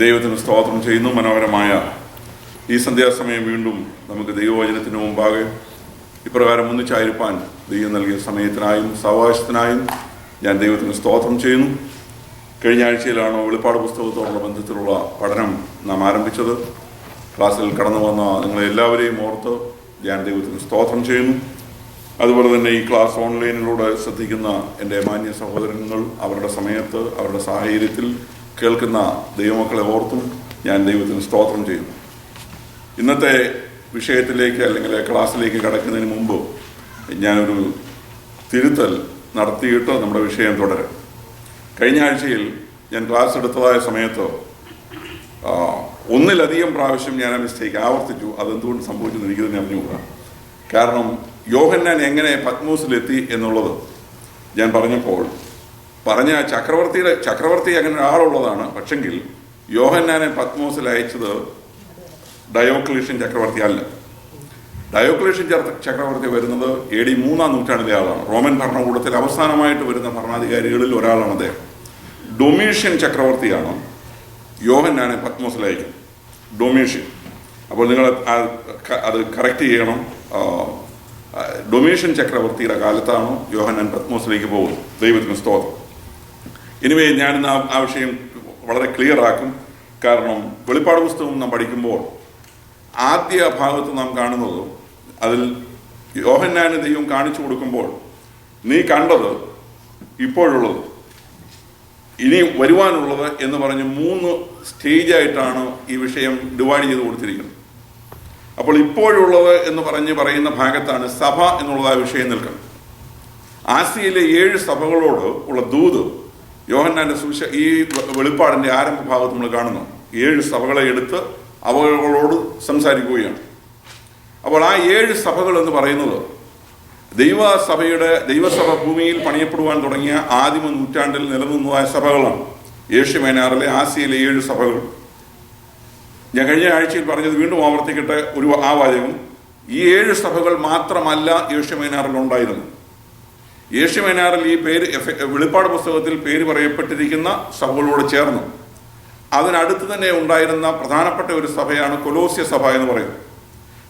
ദൈവത്തിന് സ്തോത്രം ചെയ്യുന്നു. മനോഹരമായ ഈ സന്ധ്യാസമയം വീണ്ടും നമുക്ക് ദൈവവചനത്തിന് മുമ്പാകെ ഇപ്രകാരം ഒന്നിച്ചായിരിക്കാൻ ദൈവം നൽകിയ സമയത്തിനായും സാവകാശത്തിനായും ഞാൻ ദൈവത്തിന് സ്തോത്രം ചെയ്യുന്നു. കഴിഞ്ഞ ആഴ്ചയിലാണ് വെളിപ്പാട് പുസ്തകത്തോടുള്ള ബന്ധത്തിലുള്ള പഠനം നാം ആരംഭിച്ചത്. ക്ലാസ്സിൽ കടന്നു വന്ന നിങ്ങളെല്ലാവരെയും ഓർത്ത് ഞാൻ ദൈവത്തിന് സ്തോത്രം ചെയ്യുന്നു. അതുപോലെ തന്നെ ഈ ക്ലാസ് ഓൺലൈനിലൂടെ ശ്രദ്ധിക്കുന്ന എൻ്റെ മാന്യ സഹോദരങ്ങൾ അവരുടെ സമയത്ത് അവരുടെ സാഹചര്യത്തിൽ കേൾക്കുന്ന ദൈവമക്കളെ ഓർത്തും ഞാൻ ദൈവത്തിന് സ്തോത്രം ചെയ്യുന്നു. ഇന്നത്തെ വിഷയത്തിലേക്ക് അല്ലെങ്കിൽ ക്ലാസ്സിലേക്ക് കടക്കുന്നതിന് മുമ്പ് ഞാനൊരു തിരുത്തൽ നടത്തിയിട്ട് നമ്മുടെ വിഷയം തുടരാം. കഴിഞ്ഞ ആഴ്ചയിൽ ഞാൻ ക്ലാസ് എടുത്തതായ സമയത്ത് ഒന്നിലധികം പ്രാവശ്യം ഞാൻ ആ മിസ്റ്റേക്ക് ആവർത്തിച്ചു. അതെന്തുകൊണ്ട് സംഭവിച്ചെന്ന് എനിക്ക് തന്നെ അറിഞ്ഞുകൂടാ. കാരണം യോഹന്നാൻ എങ്ങനെ പത്മോസിലെത്തി എന്നുള്ളത് ഞാൻ പറഞ്ഞപ്പോൾ പറഞ്ഞ ചക്രവർത്തി അങ്ങനെ ഒരാളുള്ളതാണ്. പക്ഷെങ്കിൽ യോഹന്നാനെ പത്മോസിൽ അയച്ചത് ഡയോക്ലീഷ്യൻ ചക്രവർത്തി അല്ല. ഡയോക്ലീഷ്യൻ ചക്രവർത്തി വരുന്നത് AD 3-ാം നൂറ്റാണ്ടിലെ ആളാണ്. റോമൻ ഭരണകൂടത്തിൽ അവസാനമായിട്ട് വരുന്ന ഭരണാധികാരികളിൽ ഒരാളാണ് അദ്ദേഹം. ഡൊമീഷ്യൻ ചക്രവർത്തിയാണ് യോഹന്നാനെ പത്മോസിൽ അയക്കുന്നത്. ഡൊമീഷ്യൻ. അപ്പോൾ നിങ്ങൾ അത് കറക്റ്റ് ചെയ്യണം. ഡൊമീഷ്യൻ ചക്രവർത്തിയുടെ കാലത്താണ് യോഹന്നാൻ പത്മോസിലേക്ക് പോകുന്നത്. ദൈവത്തിന് സ്തോത്രം. ഇനിവേ ഞാനിന്ന് ആ വിഷയം വളരെ ക്ലിയർ ആക്കും. കാരണം വെളിപ്പാട് പുസ്തകം നാം പഠിക്കുമ്പോൾ ആദ്യ ഭാഗത്ത് നാം കാണുന്നത്, അതിൽ യോഹന്നാന് ദൈവം കാണിച്ചു കൊടുക്കുമ്പോൾ നീ കണ്ടത്, ഇപ്പോഴുള്ളത്, ഇനി വരുവാനുള്ളത് എന്ന് പറഞ്ഞ് 3 സ്റ്റേജായിട്ടാണ് ഈ വിഷയം ഡിവൈഡ് ചെയ്ത് കൊടുത്തിരിക്കുന്നത്. അപ്പോൾ ഇപ്പോഴുള്ളത് എന്ന് പറയുന്ന ഭാഗത്താണ് സഭ എന്നുള്ളത് ആ വിഷയം നിൽക്കുന്നത്. ആസിയയിലെ 7 സഭകളോട് ഉള്ള ദൂത് യോഹന്നാന്റെ ഈ വെളിപ്പാടിന്റെ ആരംഭ ഭാഗത്ത് നമ്മൾ കാണുന്നു. 7 സഭകളെ എടുത്ത് അവകളോട് സംസാരിക്കുകയാണ്. അപ്പോൾ ആ 7 സഭകൾ എന്ന് പറയുന്നത് ദൈവസഭ ഭൂമിയിൽ പണിയപ്പെടുവാൻ തുടങ്ങിയ ആദിമ നൂറ്റാണ്ടിൽ നിലനിന്നതായ സഭകളാണ്. ഏഷ്യ മൈനറിലെ ആസിയയിലെ 7 സഭകൾ. ഞാൻ കഴിഞ്ഞ ആഴ്ചയിൽ പറഞ്ഞത് വീണ്ടും ആവർത്തിക്കട്ടെ ആ വാചകം. ഈ 7 സഭകൾ മാത്രമല്ല ഏഷ്യ മൈനറിൽ ഉണ്ടായിരുന്നത്. ഏഷ്യ മൈനറിൽ ഈ പേര് വെളിപ്പാട് പുസ്തകത്തിൽ പേര് പറയപ്പെട്ടിരിക്കുന്ന സഭകളോട് ചേർന്നു അതിനടുത്ത് തന്നെ ഉണ്ടായിരുന്ന പ്രധാനപ്പെട്ട ഒരു സഭയാണ് കൊലോസ്യ സഭ എന്ന് പറയുന്നത്.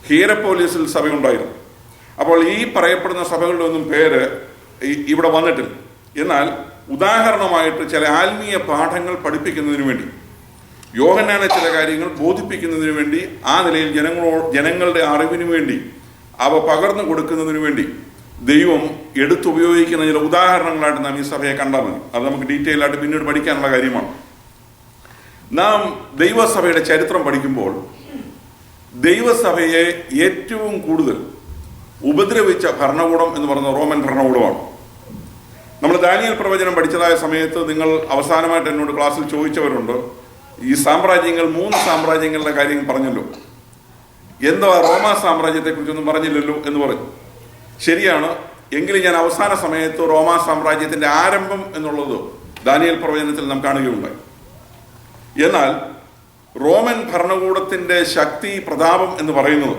ഹീരപ്പോലിസിൽ സഭയുണ്ടായിരുന്നു. അപ്പോൾ ഈ പറയപ്പെടുന്ന സഭകളുടെ ഒന്നും പേര് ഇവിടെ വന്നിട്ടില്ല. എന്നാൽ ഉദാഹരണമായിട്ട് ചില ആത്മീയ പാഠങ്ങൾ പഠിപ്പിക്കുന്നതിന് വേണ്ടി, യോഹന്നാനെ ചില കാര്യങ്ങൾ ബോധിപ്പിക്കുന്നതിന് വേണ്ടി, ആ നിലയിൽ ജനങ്ങളുടെ അറിവിന് വേണ്ടി അവ പകർന്നു കൊടുക്കുന്നതിന് വേണ്ടി ദൈവം എടുത്തുപയോഗിക്കുന്ന ചില ഉദാഹരണങ്ങളായിട്ട് നാം ഈ സഭയെ കണ്ടാൽ മതി. അത് നമുക്ക് ഡീറ്റെയിൽ ആയിട്ട് പിന്നീട് പഠിക്കാനുള്ള കാര്യമാണ്. നാം ദൈവസഭയുടെ ചരിത്രം പഠിക്കുമ്പോൾ ദൈവസഭയെ ഏറ്റവും കൂടുതൽ ഉപദ്രവിച്ച ഭരണകൂടം എന്ന് പറയുന്നത് റോമൻ ഭരണകൂടമാണ്. നമ്മൾ ദാനിയേൽ പ്രവചനം പഠിച്ചതായ സമയത്ത് നിങ്ങൾ അവസാനമായിട്ട് എന്നോട് ക്ലാസ്സിൽ ചോദിച്ചവരുണ്ട്, ഈ സാമ്രാജ്യങ്ങൾ 3 സാമ്രാജ്യങ്ങളുടെ കാര്യം പറഞ്ഞല്ലോ, എന്താ റോമാ സാമ്രാജ്യത്തെക്കുറിച്ചൊന്നും പറഞ്ഞില്ലല്ലോ എന്ന് പറഞ്ഞു. ശരിയാണ്. എങ്കിലും ഞാൻ അവസാന സമയത്ത് റോമാ സാമ്രാജ്യത്തിന്റെ ആരംഭം എന്നുള്ളത് ദാനിയേൽ പ്രവചനത്തിൽ നാം കാണുകയുണ്ടായി. എന്നാൽ റോമൻ ഭരണകൂടത്തിന്റെ ശക്തി പ്രതാപം എന്ന് പറയുന്നത്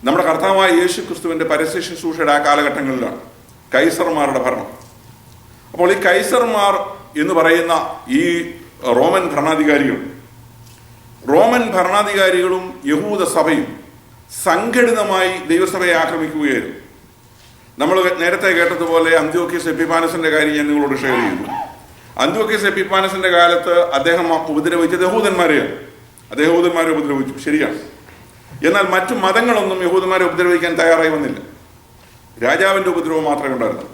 നമ്മുടെ കർത്താവായ യേശു ക്രിസ്തുവിന്റെ പരസ്യ ശുശ്രൂഷയുടെ ആ കാലഘട്ടങ്ങളിലാണ്. കൈസർമാരുടെ ഭരണം. അപ്പോൾ ഈ കൈസർമാർ എന്ന് പറയുന്ന ഈ റോമൻ ഭരണാധികാരികളും യഹൂദ സഭയും സംഘടിതമായി ദൈവസഭയെ ആക്രമിക്കുകയായിരുന്നു. നമ്മൾ നേരത്തെ കേട്ടതുപോലെ അന്ത്യോക്യസ് എപ്പിഫാനസിന്റെ കാര്യം ഞാൻ നിങ്ങളോട് ഷെയർ ചെയ്തു. അന്ത്യോക്യസ് എപ്പിഫാനസിന്റെ കാലത്ത് അദ്ദേഹം ഉപദ്രവിച്ചത് യഹൂദന്മാരെയാണ്. അദ്ദേഹം യഹൂദന്മാരെ ഉപദ്രവിച്ചു, ശരിയാണ്. എന്നാൽ മറ്റു മതങ്ങളൊന്നും യഹൂദന്മാരെ ഉപദ്രവിക്കാൻ തയ്യാറായി വന്നില്ല. രാജാവിന്റെ ഉപദ്രവം മാത്രമേ ഉണ്ടായിരുന്നു.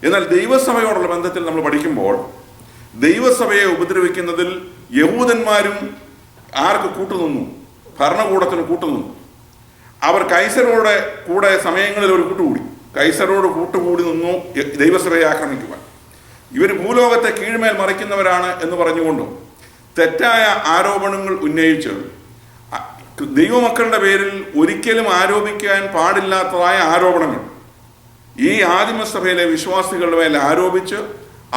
എന്നാൽ ദൈവസഭയോടുള്ള ബന്ധത്തിൽ നമ്മൾ പഠിക്കുമ്പോൾ ദൈവസഭയെ ഉപദ്രവിക്കുന്നതിൽ യഹൂദന്മാരും ആർക്ക് കൂട്ടുനിന്നു? ഭരണകൂടത്തിന് കൂട്ടുനിന്നു. അവർ കൈസരോടെ കൂടെ സമയങ്ങളിൽ ഒരു കൈസരോട് കൂട്ടുകൂടി നിന്നു ദൈവസഭയെ ആക്രമിക്കുവാൻ. ഇവർ ഭൂലോകത്തെ കീഴ്മേൽ മറിക്കുന്നവരാണ് എന്ന് പറഞ്ഞുകൊണ്ടും തെറ്റായ ആരോപണങ്ങൾ ഉന്നയിച്ച് ദൈവമക്കളുടെ പേരിൽ ഒരിക്കലും ആരോപിക്കാൻ പാടില്ലാത്തതായ ആരോപണങ്ങൾ ഈ ആദിമസഭയിലെ വിശ്വാസികളുടെ മേൽ ആരോപിച്ച്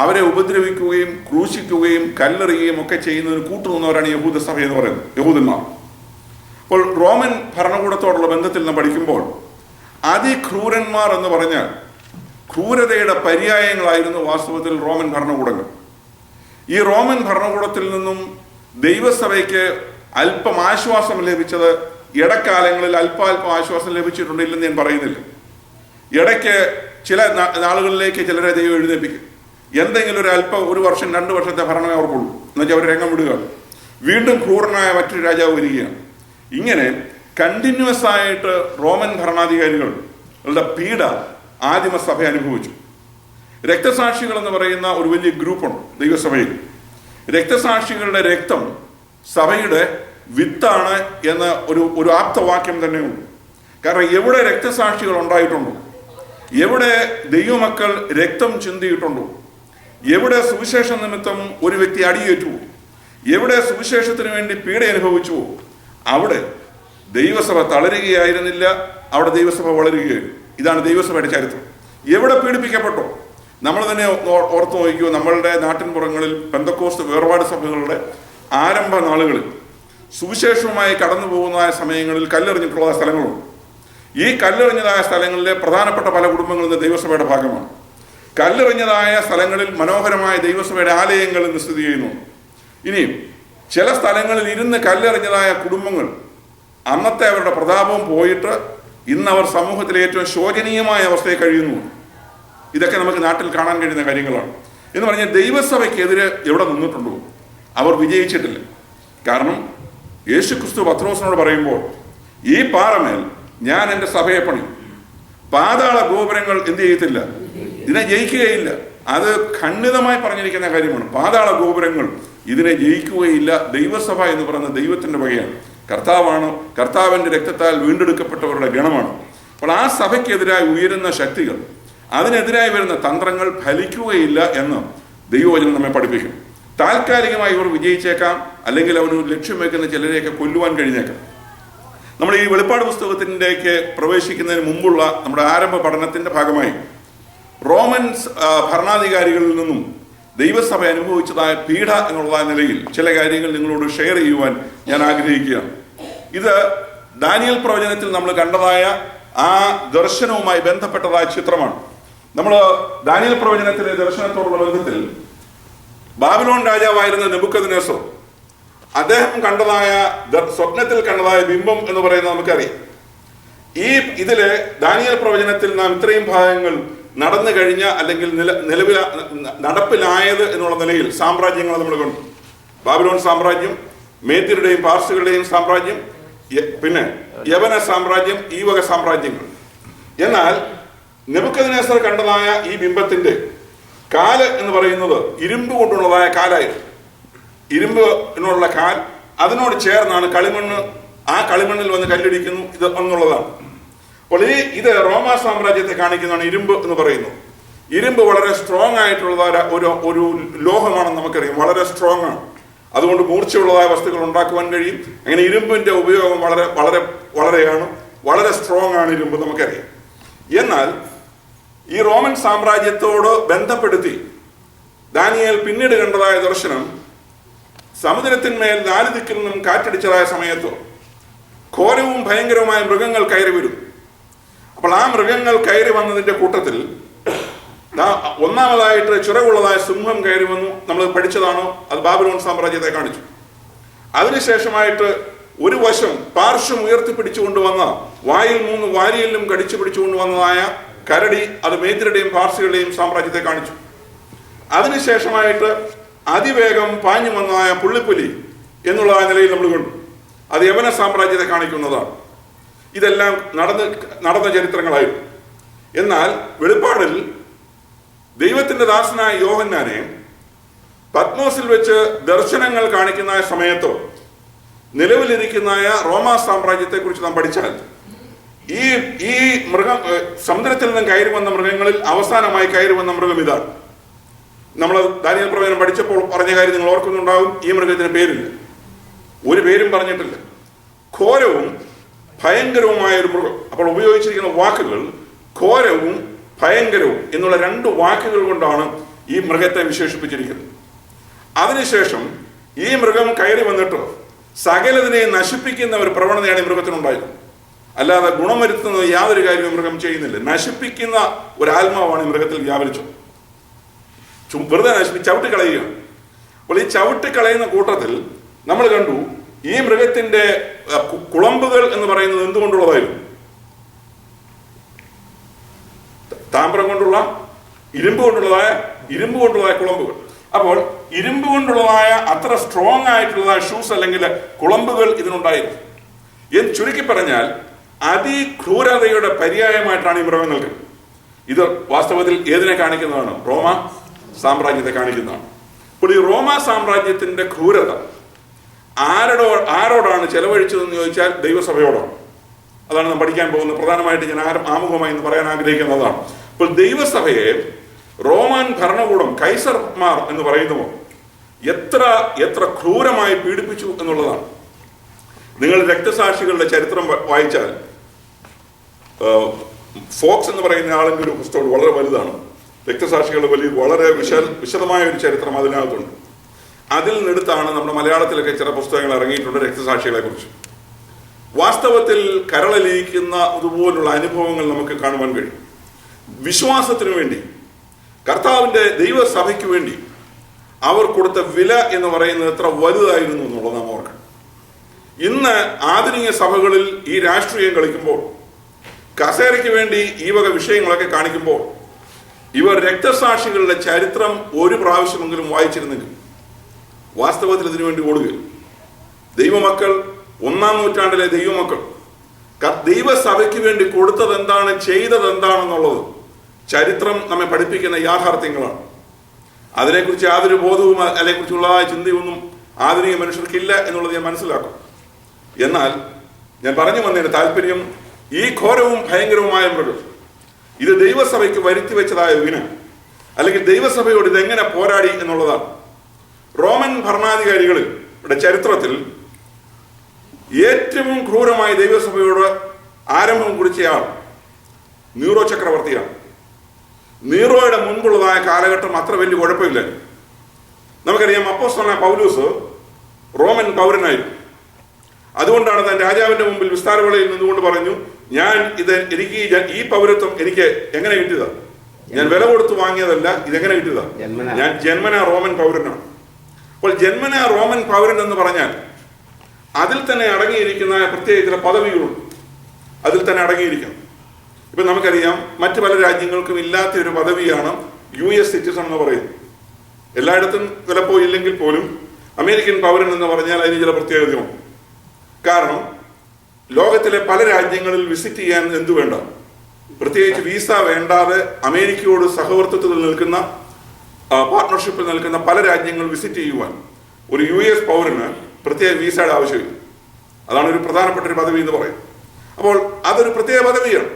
അവരെ ഉപദ്രവിക്കുകയും ക്രൂശിക്കുകയും കല്ലെറിയുകയും ഒക്കെ ചെയ്യുന്നതിന് കൂട്ടുനിന്നവരാണ് യഹൂദസഭ എന്ന് പറയുന്നത്, യഹൂദന്മാർ. അപ്പോൾ റോമൻ ഭരണകൂടത്തോടുള്ള ബന്ധത്തിൽ നാം പഠിക്കുമ്പോൾ അതിക്രൂരന്മാർ എന്ന് പറഞ്ഞാൽ ക്രൂരതയുടെ പര്യായങ്ങളായിരുന്നു വാസ്തവത്തിൽ റോമൻ ഭരണകൂടങ്ങൾ. ഈ റോമൻ ഭരണകൂടത്തിൽ നിന്നും ദൈവസഭയ്ക്ക് അല്പം ആശ്വാസം ലഭിച്ചത് ഇടക്കാലങ്ങളിൽ അല്പാൽപ്പം ആശ്വാസം ലഭിച്ചിട്ടുണ്ടില്ലെന്ന് ഞാൻ പറയുന്നില്ല. ഇടയ്ക്ക് ചില നാളുകളിലേക്ക് ചിലരെ ദൈവം എഴുന്നേൽപ്പിക്കും. എന്തെങ്കിലും ഒരു വർഷം 2 വർഷത്തെ ഭരണമേ അവർക്കുള്ളൂ. എന്നുവെച്ചാൽ അവർ രംഗം വിടുകയാണ്. വീണ്ടും ക്രൂരനായ മറ്റൊരു രാജാവ് വരികയാണ്. ഇങ്ങനെ കണ്ടിന്യൂസ് ആയിട്ട് റോമൻ ഭരണാധികാരികളുടെ പീഡ ആദിമസഭ അനുഭവിച്ചു. രക്തസാക്ഷികൾ എന്ന് പറയുന്ന ഒരു വലിയ ഗ്രൂപ്പുണ്ട് ദൈവസഭയിൽ. രക്തസാക്ഷികളുടെ രക്തം സഭയുടെ വിത്താണ് എന്ന ഒരു ആപ്തവാക്യം തന്നെയുണ്ട്. കാരണം എവിടെ രക്തസാക്ഷികൾ ഉണ്ടായിട്ടുണ്ടോ, എവിടെ ദൈവമക്കൾ രക്തം ചിന്തിയിട്ടുണ്ടോ, എവിടെ സുവിശേഷ നിമിത്തം ഒരു വ്യക്തി അടിയേറ്റുവോ, എവിടെ സുവിശേഷത്തിന് വേണ്ടി പീഡ അനുഭവിച്ചുവോ, അവിടെ ദൈവസഭ തളരുകയായിരുന്നില്ല, അവിടെ ദൈവസഭ വളരുകയായിരുന്നു. ഇതാണ് ദൈവസഭയുടെ ചരിത്രം. എവിടെ പീഡിപ്പിക്കപ്പെട്ടോ, നമ്മൾ തന്നെ ഓർത്തു നോക്കിയോ, നമ്മളുടെ നാട്ടിൻപുറങ്ങളിൽ പെന്തക്കോസ്ത് വേർപാട് സഭകളുടെ ആരംഭ നാളുകളിൽ സുവിശേഷവുമായി കടന്നു പോകുന്നതായ സമയങ്ങളിൽ കല്ലെറിഞ്ഞിട്ടുള്ള സ്ഥലങ്ങളുണ്ട്. ഈ കല്ലെറിഞ്ഞതായ സ്ഥലങ്ങളിലെ പ്രധാനപ്പെട്ട പല കുടുംബങ്ങളിൽ ദൈവസഭയുടെ ഭാഗമാണ്. കല്ലെറിഞ്ഞതായ സ്ഥലങ്ങളിൽ മനോഹരമായ ദൈവസഭയുടെ ആലയങ്ങൾ ഇന്ന് സ്ഥിതി ചെയ്യുന്നു. ഇനിയും ചില സ്ഥലങ്ങളിൽ ഇരുന്ന് കല്ലെറിഞ്ഞതായ കുടുംബങ്ങൾ അന്നത്തെ അവരുടെ പ്രതാപവും പോയിട്ട് ഇന്ന് അവർ സമൂഹത്തിലെ ഏറ്റവും ശോചനീയമായ അവസ്ഥയിൽ കഴിയുന്നു. ഇതൊക്കെ നമുക്ക് നാട്ടിൽ കാണാൻ കഴിയുന്ന കാര്യങ്ങളാണ്. എന്ന് പറഞ്ഞാൽ ദൈവസഭയ്ക്കെതിരെ എവിടെ നിന്നിട്ടുണ്ടോ അവർ വിജയിച്ചിട്ടില്ല. കാരണം യേശുക്രിസ്തു പത്രോസിനോട് പറയുമ്പോൾ, ഈ പാറമേൽ ഞാൻ എൻ്റെ സഭയെ പണിയും, പാതാള ഗോപുരങ്ങൾ എന്ത് ചെയ്യത്തില്ല, ഇതിനെ ജയിക്കുകയില്ല. അത് ഖണ്ഡിതമായി പറഞ്ഞിരിക്കുന്ന കാര്യമാണ്. പാതാള ഗോപുരങ്ങൾ ഇതിനെ ജയിക്കുകയില്ല. ദൈവസഭ എന്ന് പറയുന്ന ദൈവത്തിൻ്റെ വകയാണ്, കർത്താവാണ്, കർത്താവിൻ്റെ രക്തത്താൽ വീണ്ടെടുക്കപ്പെട്ടവരുടെ ഗണമാണ്. അപ്പോൾ ആ സഭയ്ക്കെതിരായി ഉയരുന്ന ശക്തികൾ, അതിനെതിരായി വരുന്ന തന്ത്രങ്ങൾ ഫലിക്കുകയില്ല എന്ന് ദൈവവചനം നമ്മെ പഠിപ്പിക്കും. താൽക്കാലികമായി ഇവർ വിജയിച്ചേക്കാം, അല്ലെങ്കിൽ അവർ ലക്ഷ്യം വെക്കുന്ന ചിലരെയൊക്കെ കൊല്ലുവാൻ കഴിഞ്ഞേക്കാം. നമ്മൾ ഈ വെളിപ്പാട് പുസ്തകത്തിൻ്റെക്ക് പ്രവേശിക്കുന്നതിന് മുമ്പുള്ള നമ്മുടെ ആരംഭ പഠനത്തിൻ്റെ ഭാഗമായി റോമൻ ഭരണാധികാരികളിൽ നിന്നും ദൈവസഭ അനുഭവിച്ചതായ പീഡ എന്നുള്ള നിലയിൽ ചില കാര്യങ്ങൾ നിങ്ങളോട് ഷെയർ ചെയ്യുവാൻ ഞാൻ ആഗ്രഹിക്കുകയാണ്. ഇത് ദാനിയേൽ പ്രവചനത്തിൽ നമ്മൾ കണ്ടതായ ആ ദർശനവുമായി ബന്ധപ്പെട്ടതായ ചിത്രമാണ്. നമ്മൾ ദാനിയേൽ പ്രവചനത്തിലെ ദർശനത്തോടുള്ള ബന്ധത്തിൽ ബാബിലോൺ രാജാവായിരുന്ന നെബൂഖദ്നേസർ അദ്ദേഹം കണ്ടതായ സ്വപ്നത്തിൽ കണ്ടതായ ബിംബം എന്ന് പറയുന്നത് നമുക്കറിയാം. ഇതിലെ ദാനിയേൽ പ്രവചനത്തിൽ നാം ഇത്രയും ഭാഗങ്ങൾ നടന്നു കഴിഞ്ഞ അല്ലെങ്കിൽ നിലവിൽ നടപ്പിലായത് എന്നുള്ള നിലയിൽ സാമ്രാജ്യങ്ങൾ നമ്മൾ കണ്ടു. ബാബിലോൺ സാമ്രാജ്യം, മേദ്യരുടെയും പാർസികളുടെയും സാമ്രാജ്യം, പിന്നെ യവന സാമ്രാജ്യം, ഈ വക സാമ്രാജ്യങ്ങൾ. എന്നാൽ നെബൂഖദ്നേസർ കണ്ടതായ ഈ ബിംബത്തിന്റെ കാല് എന്ന് പറയുന്നത് ഇരുമ്പ് കൊണ്ടുള്ളതായ കാലായിരുന്നു. ഇരുമ്പ് എന്നുള്ള കാൽ, അതിനോട് ചേർന്നാണ് കളിമണ്ണ്, ആ കളിമണ്ണിൽ വന്ന് കല്ലിടിക്കുന്നു ഇത് എന്നുള്ളതാണ്. അപ്പോൾ ഇത് റോമാ സാമ്രാജ്യത്തെ കാണിക്കുന്നതാണ് ഇരുമ്പ് എന്ന് പറയുന്നത്. ഇരുമ്പ് വളരെ സ്ട്രോങ് ആയിട്ടുള്ള ഒരു ലോഹമാണെന്ന് നമുക്കറിയാം, വളരെ സ്ട്രോങ് ആണ്. അതുകൊണ്ട് മൂർച്ചയുള്ളതായ വസ്തുക്കൾ ഉണ്ടാക്കുവാൻ കഴിയും. അങ്ങനെ ഇരുമ്പിന്റെ ഉപയോഗം വളരെയാണ്, വളരെ സ്ട്രോങ് ആണ് ഇരുമ്പ്, നമുക്കറിയാം. എന്നാൽ ഈ റോമൻ സാമ്രാജ്യത്തോട് ബന്ധപ്പെടുത്തി ദാനിയേൽ പിന്നീട് കണ്ടതായ ദർശനം, സമുദ്രത്തിന്മേൽ 4 ദിക്കിൽ നിന്നും കാറ്റടിച്ചതായ സമയത്ത് ഘോരവും ഭയങ്കരവുമായ മൃഗങ്ങൾ കയറി വരും. അപ്പോൾ ആ മൃഗങ്ങൾ കയറി വന്നതിന്റെ കൂട്ടത്തിൽ ഒന്നാമതായിട്ട് ചിറകുള്ളതായ സിംഹം കയറി വന്നു. നമ്മൾ പഠിച്ചതാണ്, അത് ബാബിലോൺ സാമ്രാജ്യത്തെ കാണിച്ചു. അതിനുശേഷമായിട്ട് ഒരു വശം പാർശ്വം ഉയർത്തിപ്പിടിച്ചുകൊണ്ടുവന്ന വായിൽ 3 വാരിയലിലും കടിച്ചു പിടിച്ചുകൊണ്ടുവന്നതായ കരടി, അത് മേദ്യരുടെയും പാർസികളുടെയും സാമ്രാജ്യത്തെ കാണിച്ചു. അതിനുശേഷമായിട്ട് അതിവേഗം പാഞ്ഞു വന്നതായ പുള്ളിപ്പുലി എന്നുള്ളതായ നിലയിൽ നമ്മൾ കണ്ടു. അത് യവന സാമ്രാജ്യത്തെ കാണിക്കുന്നതാണ്. ഇതെല്ലാം നടന്ന ചരിത്രങ്ങളായിരുന്നു. എന്നാൽ വെളിപ്പാടിൽ ദൈവത്തിന്റെ ദാസനായ യോഹന്നാനെ പത്മോസിൽ വെച്ച് ദർശനങ്ങൾ കാണിക്കുന്ന സമയത്തോ നിലവിലിരിക്കുന്നതായ റോമാ സാമ്രാജ്യത്തെ കുറിച്ച് നാം പഠിച്ചാൽ, ഈ മൃഗം, സമുദ്രത്തിൽ നിന്നും കയറി വന്ന മൃഗങ്ങളിൽ അവസാനമായി കയറി വന്ന മൃഗം ഇതാണ്. നമ്മൾ ദാനിയേൽ പ്രവചനം പഠിച്ചപ്പോൾ പറഞ്ഞ കാര്യം നിങ്ങൾ ഓർക്കുന്നുണ്ടാവും. ഈ മൃഗത്തിന് പേരില്ല, ഒരു പേരും പറഞ്ഞിട്ടില്ല. ഘോരവും ഭയങ്കരവുമായ ഒരു മൃഗം. അപ്പോൾ ഉപയോഗിച്ചിരിക്കുന്ന വാക്കുകൾ ഘോരവും ഭയങ്കരവും എന്നുള്ള 2 വാക്കുകൾ കൊണ്ടാണ് ഈ മൃഗത്തെ വിശേഷിപ്പിച്ചിരിക്കുന്നത്. അതിനുശേഷം ഈ മൃഗം കയറി വന്നിട്ട് സകലതിനെ നശിപ്പിക്കുന്ന ഒരു പ്രവണതയാണ് ഈ മൃഗത്തിനുണ്ടായത്. അല്ലാതെ ഗുണം വരുത്തുന്നത് യാതൊരു കാര്യവും മൃഗം ചെയ്യുന്നില്ല. നശിപ്പിക്കുന്ന ഒരു ആത്മാവാണ് ഈ മൃഗത്തിൽ വ്യാപരിച്ചത്. വെറുതെ ചവിട്ടിക്കളയുകയാണ്. അപ്പോൾ ഈ ചവിട്ടിക്കളയുന്ന കൂട്ടത്തിൽ നമ്മൾ കണ്ടു ഈ മൃഗത്തിന്റെ കുളമ്പുകൾ എന്ന് പറയുന്നത് എന്തുകൊണ്ടുള്ളതായിരുന്നു? താമ്രം കൊണ്ടുള്ള ഇരുമ്പ് കൊണ്ടുള്ളതായ കുളമ്പുകൾ. അപ്പോൾ ഇരുമ്പ് കൊണ്ടുള്ളതായ അത്ര സ്ട്രോങ് ആയിട്ടുള്ളതായ ഷൂസ് അല്ലെങ്കിൽ കുളമ്പുകൾ ഇതിനുണ്ടായിരുന്നു. എന്ന് ചുരുക്കി പറഞ്ഞാൽ അതിക്രൂരതയുടെ പര്യായമായിട്ടാണ് ഈ മൃഗം നിൽക്കുന്നത്. ഇത് വാസ്തവത്തിൽ ഏതിനെ കാണിക്കുന്നതാണ്? റോമ സാമ്രാജ്യത്തെ കാണിക്കുന്നതാണ്. അപ്പോൾ ഈ റോമ സാമ്രാജ്യത്തിന്റെ ക്രൂരത ആരോടാണ് ചെലവഴിച്ചതെന്ന് ചോദിച്ചാൽ ദൈവസഭയോടാണ്. അതാണ് നാം പഠിക്കാൻ പോകുന്നത്. പ്രധാനമായിട്ട് ഞാൻ ആമുഖമായി എന്ന് പറയാൻ ആഗ്രഹിക്കുന്നതാണ്. അപ്പോൾ ദൈവസഭയെ റോമൻ ഭരണകൂടം, കൈസർമാർ എന്ന് പറയുന്നവർ എത്ര ക്രൂരമായി പീഡിപ്പിച്ചു എന്നുള്ളതാണ്. നിങ്ങൾ രക്തസാക്ഷികളുടെ ചരിത്രം വായിച്ചാൽ, ഫോക്സ് എന്ന് പറയുന്ന ആളിൻ്റെ ഒരു പുസ്തകം വളരെ വലുതാണ്. രക്തസാക്ഷികളുടെ വളരെ വിശദമായ ഒരു ചരിത്രം അതിനകത്തുണ്ട്. അതിൽ നിന്നെടുത്താണ് നമ്മുടെ മലയാളത്തിലൊക്കെ ചില പുസ്തകങ്ങൾ ഇറങ്ങിയിട്ടുണ്ട് രക്തസാക്ഷികളെ കുറിച്ച്. വാസ്തവത്തിൽ കരളലിയിക്കുന്ന അതുപോലുള്ള അനുഭവങ്ങൾ നമുക്ക് കാണുവാൻ കഴിയും. വിശ്വാസത്തിനു വേണ്ടി, കർത്താവിൻ്റെ ദൈവസഭയ്ക്ക് വേണ്ടി അവർ കൊടുത്ത വില എന്ന് പറയുന്നത് എത്ര വലുതായിരുന്നു എന്നുള്ളത് നാം ഓർക്കണം. ഇന്ന് ആധുനിക സഭകളിൽ ഈ രാഷ്ട്രീയം കളിക്കുമ്പോൾ, കസേരയ്ക്ക് വേണ്ടി ഈ വക വിഷയങ്ങളൊക്കെ കാണിക്കുമ്പോൾ, ഇവർ രക്തസാക്ഷികളുടെ ചരിത്രം ഒരു പ്രാവശ്യമെങ്കിലും വായിച്ചിരുന്നെങ്കിൽ വാസ്തവത്തിൽ ഇതിനു വേണ്ടി ഓടുകയും ദൈവമക്കൾ, 1-ാം നൂറ്റാണ്ടിലെ ദൈവമക്കൾ ദൈവസഭയ്ക്ക് വേണ്ടി കൊടുത്തത് എന്താണ്, ചെയ്തത് എന്താണെന്നുള്ളത് ചരിത്രം നമ്മെ പഠിപ്പിക്കുന്ന യാഥാർത്ഥ്യങ്ങളാണ്. അതിനെക്കുറിച്ച് യാതൊരു ബോധവും അതിനെക്കുറിച്ചുള്ളതായ ചിന്തയൊന്നും ആധുനിക മനുഷ്യർക്കില്ല എന്നുള്ളത് ഞാൻ മനസ്സിലാക്കും. എന്നാൽ ഞാൻ പറഞ്ഞു വന്നതിന് താല്പര്യം, ഈ ഘോരവും ഭയങ്കരവുമായ മൃഗം ഇത് ദൈവസഭയ്ക്ക് വരുത്തി വെച്ചതായ വിന, അല്ലെങ്കിൽ ദൈവസഭയോട് ഇതെങ്ങനെ പോരാടി എന്നുള്ളതാണ്. റോമൻ ഭരണാധികാരികളുടെ ചരിത്രത്തിൽ ഏറ്റവും ക്രൂരമായി ദൈവസഭയോട് ആരംഭം കുറിച്ചയാൾ നീറോ ചക്രവർത്തിയാണ്. നീറോയുടെ മുൻപുള്ളതായ കാലഘട്ടം അത്ര വലിയ കുഴപ്പമില്ല. നമുക്കറിയാം, അപ്പോസ്തലനായ പൗലോസ് റോമൻ പൗരനായിരുന്നു. അതുകൊണ്ടാണ് താൻ രാജാവിന്റെ മുമ്പിൽ വിസ്താരവേളയിൽ നിന്നുകൊണ്ട് പറഞ്ഞു, എനിക്ക് ഈ പൗരത്വം എനിക്ക് എങ്ങനെ കിട്ടിയതാ? ഞാൻ വില കൊടുത്ത് വാങ്ങിയതല്ല, ഇതെങ്ങനെ കിട്ടിയതാ? ഞാൻ ജന്മനാ റോമൻ പൗരനാണ്. അപ്പോൾ ജന്മനാ റോമൻ പൗരൻ എന്ന് പറഞ്ഞാൽ അതിൽ തന്നെ അടങ്ങിയിരിക്കുന്ന പ്രത്യേക ചില പദവികളുണ്ട്. അതിൽ തന്നെ അടങ്ങിയിരിക്കണം. ഇപ്പൊ നമുക്കറിയാം, മറ്റു പല രാജ്യങ്ങൾക്കും ഇല്ലാത്ത ഒരു പദവിയാണ് US സിറ്റിസൺ എന്ന് പറയുന്നത്. എല്ലായിടത്തും ചിലപ്പോൾ ഇല്ലെങ്കിൽ പോലും അമേരിക്കൻ പൗരൻ എന്ന് പറഞ്ഞാൽ അതിന് ചില പ്രത്യേകതയുണ്ട്. കാരണം ലോകത്തിലെ പല രാജ്യങ്ങളിൽ വിസിറ്റ് ചെയ്യാൻ എന്തു വേണ്ട, പ്രത്യേകിച്ച് വിസ വേണ്ടാതെ അമേരിക്കയോട് സഹവർത്തിത്വത്തിൽ നിൽക്കുന്ന, പാർട്ട്ണർഷിപ്പിൽ നിൽക്കുന്ന പല രാജ്യങ്ങൾ വിസിറ്റ് ചെയ്യുവാൻ ഒരു US പൗരന് പ്രത്യേക വിസയുടെ ആവശ്യമില്ല. അതാണ് ഒരു പ്രധാനപ്പെട്ട ഒരു പദവി എന്ന് പറയും. അപ്പോൾ അതൊരു പ്രത്യേക പദവിയാണ്.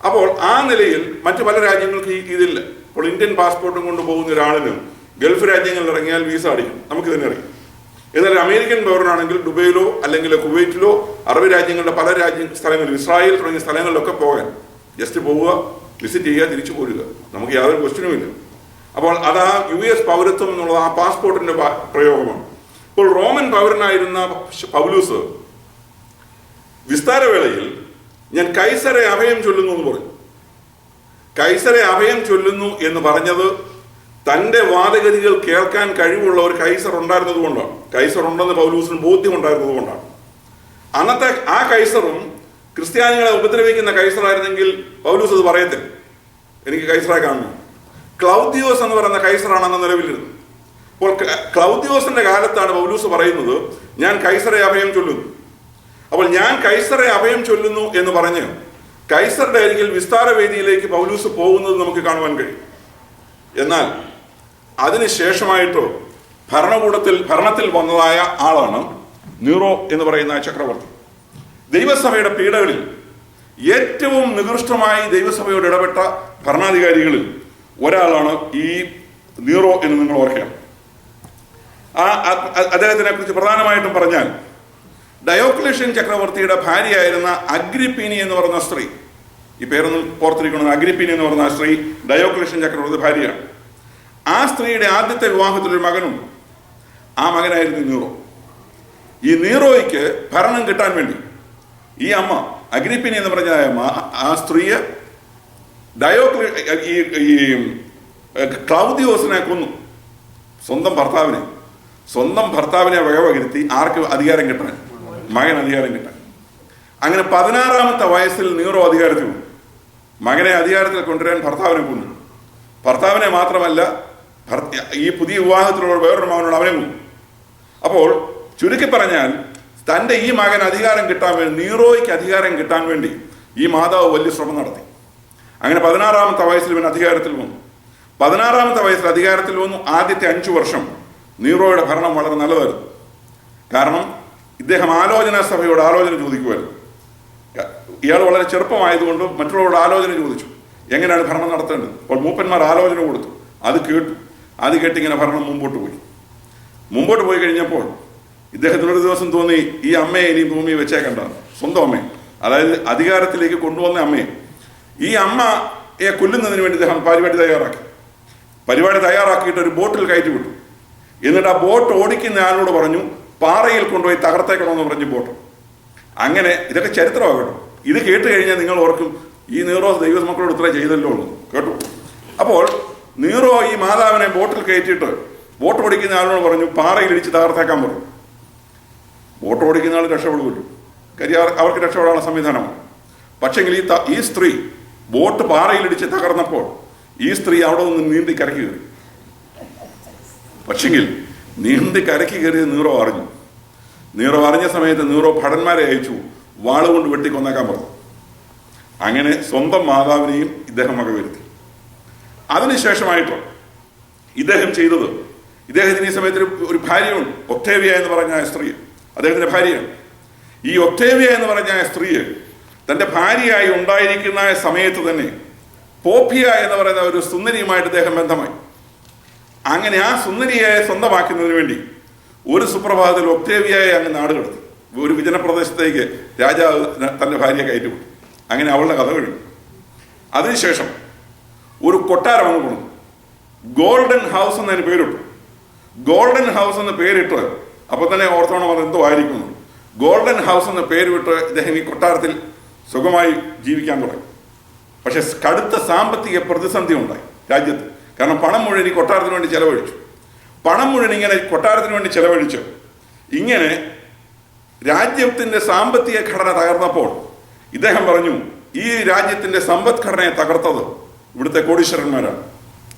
അപ്പോൾ ആ നിലയിൽ മറ്റു പല രാജ്യങ്ങൾക്ക് ഇതില്ല. അപ്പോൾ ഇന്ത്യൻ പാസ്പോർട്ടും കൊണ്ട് പോകുന്ന ഒരാളിന് ഗൾഫ് രാജ്യങ്ങളിൽ ഇറങ്ങിയാൽ വിസ അടിക്കും, നമുക്ക് തന്നെ അറിയാം. എന്നാൽ അമേരിക്കൻ പൗരനാണെങ്കിൽ ദുബൈയിലോ അല്ലെങ്കിൽ കുവൈറ്റിലോ അറബ് രാജ്യങ്ങളുടെ പല സ്ഥലങ്ങളിൽ, ഇസ്രായേൽ തുടങ്ങിയ സ്ഥലങ്ങളിലൊക്കെ പോകാൻ ജസ്റ്റ് പോവുക, വിസിറ്റ് ചെയ്യുക, തിരിച്ചു പോരുക, നമുക്ക് യാതൊരു ക്വസ്റ്റ്യനുമില്ല. അപ്പോൾ അതാ US പൗരത്വം എന്നുള്ളത് ആ പാസ്പോർട്ടിന്റെ പ്രയോഗമാണ്. ഇപ്പോൾ റോമൻ പൗരനായിരുന്ന പൗലൂസ് വിസ്താരവേളയിൽ ഞാൻ കൈസരെ അഭയം ചൊല്ലുന്നു എന്ന് പറഞ്ഞു. കൈസരെ അഭയം ചൊല്ലുന്നു എന്ന് പറഞ്ഞത് തൻ്റെ വാദഗതികൾ കേൾക്കാൻ കഴിവുള്ള ഒരു കൈസർ ഉണ്ടായിരുന്നത് കൊണ്ടാണ്. കൈസർ ഉണ്ടെന്ന് പൗലൂസിന് ബോധ്യം ഉണ്ടായിരുന്നത് കൊണ്ടാണ്. അന്നത്തെ ആ കൈസറും ക്രിസ്ത്യാനികളെ ഉപദ്രവിക്കുന്ന കൈസറായിരുന്നെങ്കിൽ പൗലൂസ് അത് പറയത്തില്ല, എനിക്ക് കൈസറെ കാണുന്നു. ക്ലൗദിയോസ് എന്ന് പറയുന്ന കൈസറാണ് അന്ന് നിലവിലിരുന്നത്. അപ്പോൾ ക്ലൗദിയോസിന്റെ കാലത്താണ് പൗലൂസ് പറയുന്നത്, ഞാൻ കൈസറെ അഭയം ചൊല്ലുന്നു. അപ്പോൾ ഞാൻ കൈസറെ അഭയം ചൊല്ലുന്നു എന്ന് പറഞ്ഞ് കൈസറുടെ അരികിൽ വിസ്താരവേദിയിലേക്ക് പൗലൂസ് പോകുന്നത് നമുക്ക് കാണുവാൻ കഴിയും. എന്നാൽ അതിനുശേഷമായിട്ടോ ഭരണത്തിൽ വന്നതായ ആളാണ് നീറോ എന്ന് പറയുന്ന ചക്രവർത്തി. ദൈവസഭയുടെ പീഡകളിൽ ഏറ്റവും നികൃഷ്ടമായി ദൈവസഭയോട് ഇടപെട്ട ഭരണാധികാരികളിൽ ഒരാളാണ് ഈ നീറോ എന്ന് നിങ്ങൾ ഓർക്കണം. അദ്ദേഹത്തിനെ കുറിച്ച് പ്രധാനമായിട്ടും പറഞ്ഞാൽ, ഡയോക്ലേഷ്യൻ ചക്രവർത്തിയുടെ ഭാര്യയായിരുന്ന അഗ്രിപ്പീനി എന്ന് പറയുന്ന സ്ത്രീ, ഈ പേരൊന്നും ഓർത്തിരിക്കുന്നത്, അഗ്രിപ്പീനി എന്ന് പറയുന്ന സ്ത്രീ ഡയോക്ലേഷ്യൻ ചക്രവർത്തി ഭാര്യയാണ്. ആ സ്ത്രീയുടെ ആദ്യത്തെ വിവാഹത്തിലൊരു മകനുണ്ട്. ആ മകനായിരുന്നു നീറോ. ഈ നീറോയ്ക്ക് ഭരണം കിട്ടാൻ വേണ്ടി ഈ അമ്മ അഗ്രിപ്പീനി എന്ന് പറഞ്ഞ അമ്മ ആ സ്ത്രീയെ ക്ലൗദിയോസിനെ കൊന്നു, സ്വന്തം ഭർത്താവിനെ. സ്വന്തം ഭർത്താവിനെ വകവരുത്തി ആർക്ക് അധികാരം കിട്ടാൻ? മകൻ അധികാരം കിട്ടാൻ. അങ്ങനെ 16-ാമത്തെ വയസ്സിൽ നീറോ അധികാരത്തിൽ വന്നു. മകനെ അധികാരത്തിൽ കൊണ്ടുവരാൻ ഭർത്താവിനെ കൊന്നു. ഭർത്താവിനെ മാത്രമല്ല, ഈ പുതിയ വിവാഹത്തിലുള്ള വേറൊരു മകനോട് അവനെ കൊന്നു. അപ്പോൾ ചുരുക്കി പറഞ്ഞാൽ തൻ്റെ ഈ മകൻ അധികാരം കിട്ടാൻ വേണ്ടി, നീറോയ്ക്ക് അധികാരം കിട്ടാൻ വേണ്ടി ഈ മാതാവ് വലിയ ശ്രമം നടത്തി. അങ്ങനെ 16-ാമത്തെ വയസ്സിൽ ഇവൻ അധികാരത്തിൽ വന്നു. 16-ാമത്തെ വയസ്സിൽ അധികാരത്തിൽ വന്നു. ആദ്യത്തെ 5 വർഷം നീറോയുടെ ഭരണം വളരെ നല്ലതായിരുന്നു. കാരണം ഇദ്ദേഹം ആലോചനാ സഭയോട് ആലോചന ചോദിക്കുമായിരുന്നു. ഇയാൾ വളരെ ചെറുപ്പമായതുകൊണ്ട് മറ്റുള്ളവരോട് ആലോചന ചോദിച്ചു, എങ്ങനെയാണ് ഭരണം നടത്തേണ്ടത്. അപ്പോൾ മൂപ്പന്മാർ ആലോചന കൊടുത്തു. അത് കേട്ടു. അത് കേട്ടിങ്ങനെ ഭരണം മുമ്പോട്ട് പോയി കഴിഞ്ഞപ്പോൾ ഇദ്ദേഹത്തിനൊരു ദിവസം തോന്നി, ഈ അമ്മയെ ഇനി ഭൂമി വെച്ചേക്കണ്ട. സ്വന്തം അമ്മയെ, അതായത് അധികാരത്തിലേക്ക് കൊണ്ടുവന്ന അമ്മയെ, ഈ അമ്മയെ കൊല്ലുന്നതിന് വേണ്ടി ഇദ്ദേഹം പരിപാടി തയ്യാറാക്കിയിട്ട് ഒരു ബോട്ടിൽ കയറ്റി വിട്ടു. എന്നിട്ട് ആ ബോട്ട് ഓടിക്കുന്ന ആളോട് പറഞ്ഞു, പാറയിൽ കൊണ്ടുപോയി തകർത്തേക്കണമെന്ന് പറഞ്ഞു ബോട്ട്. അങ്ങനെ ഇതൊക്കെ ചരിത്രമാകട്ടോ. ഇത് കേട്ട് കഴിഞ്ഞാൽ നിങ്ങൾ ഓർക്കും, ഈ നീറോ ദൈവമക്കളോട് ഇത്ര ചെയ്തല്ലോ ഉള്ളൂ കേട്ടു. അപ്പോൾ നീറോ ഈ മാതാവിനെ ബോട്ടിൽ കയറ്റിയിട്ട് ബോട്ട് ഓടിക്കുന്ന ആളിനോട് പറഞ്ഞു, പാറയിൽ ഇടിച്ച് തകർത്തേക്കാൻ പറഞ്ഞു. ബോട്ട് ഓടിക്കുന്ന ആൾ രക്ഷപ്പെടുമല്ലോ, കാര്യം അവർക്ക് രക്ഷപ്പെടാനുള്ള സംവിധാനമാണ്. പക്ഷെങ്കിൽ ഈ സ്ത്രീ ബോട്ട് പാറയിലിടിച്ച് തകർന്നപ്പോൾ ഈ സ്ത്രീ അവിടെ നിന്ന് നീന്തി കരക്കി കയറി. പക്ഷെങ്കിൽ നീന്തി കരക്കി കയറിയത് നീറോ അറിഞ്ഞ സമയത്ത് നീറോ ഭടന്മാരെ അയച്ചു, വാളുകൊണ്ട് വെട്ടിക്കൊന്നേക്കാൻ പറഞ്ഞു. അങ്ങനെ സ്വന്തം മാതാവിനെയും ഇദ്ദേഹം വകവരുത്തി. അതിനുശേഷമായിട്ടോ ഇദ്ദേഹം ചെയ്തത്, ഇദ്ദേഹത്തിന് ഈ സമയത്ത് ഒരു ഭാര്യയുണ്ട്, ഒക്ടേവിയ എന്ന് പറഞ്ഞ സ്ത്രീ, അദ്ദേഹത്തിന്റെ ഭാര്യയാണ്. ഈ ഒക്ടേവിയ എന്ന് പറഞ്ഞ സ്ത്രീയെ തന്റെ ഭാര്യയായി ഉണ്ടായിരിക്കുന്ന സമയത്ത് തന്നെ പോപ്പിയ എന്ന് പറയുന്ന ഒരു സുന്ദരിയുമായിട്ട് ഇദ്ദേഹം ബന്ധമായി. അങ്ങനെ ആ സുന്ദരിയെ സ്വന്തമാക്കുന്നതിന് വേണ്ടി ഒരു സുപ്രഭാതത്തിൽ ഒക്ടേവിയയെ അങ്ങ് നാടുകടത്തി. ഒരു വിജനപ്രദേശത്തേക്ക് രാജാവ് തന്റെ ഭാര്യയെ കയറ്റിവിട്ടു. അങ്ങനെ അവളുടെ കഥ കഴിഞ്ഞു. അതിനുശേഷം ഒരു കൊട്ടാരം അങ്ങ് കൊണ്ടു. ഗോൾഡൻ ഹൗസ് എന്നതിന് പേരിട്ടു. ഗോൾഡൻ ഹൗസ് എന്ന് പേരിട്ട് അപ്പൊ തന്നെ ഓർത്തോണം അത് എന്തോ ആയിരിക്കുന്നു. ഗോൾഡൻ ഹൗസ് എന്ന പേര് വിട്ട് ഇദ്ദേഹം ഈ കൊട്ടാരത്തിൽ സുഖമായി ജീവിക്കാൻ തുടങ്ങി. പക്ഷെ കടുത്ത സാമ്പത്തിക പ്രതിസന്ധി ഉണ്ടായി രാജ്യത്ത്. കാരണം പണം മുഴുവൻ ഈ കൊട്ടാരത്തിന് വേണ്ടി ചെലവഴിച്ചു. പണം മുഴുവൻ ഇങ്ങനെ കൊട്ടാരത്തിന് വേണ്ടി ചെലവഴിച്ചു. ഇങ്ങനെ രാജ്യത്തിന്റെ സാമ്പത്തിക ഘടന തകർന്നപ്പോൾ ഇദ്ദേഹം പറഞ്ഞു, ഈ രാജ്യത്തിന്റെ സമ്പദ്ഘടനയെ തകർത്തത് ഇവിടുത്തെ കോടീശ്വരന്മാരാണ്.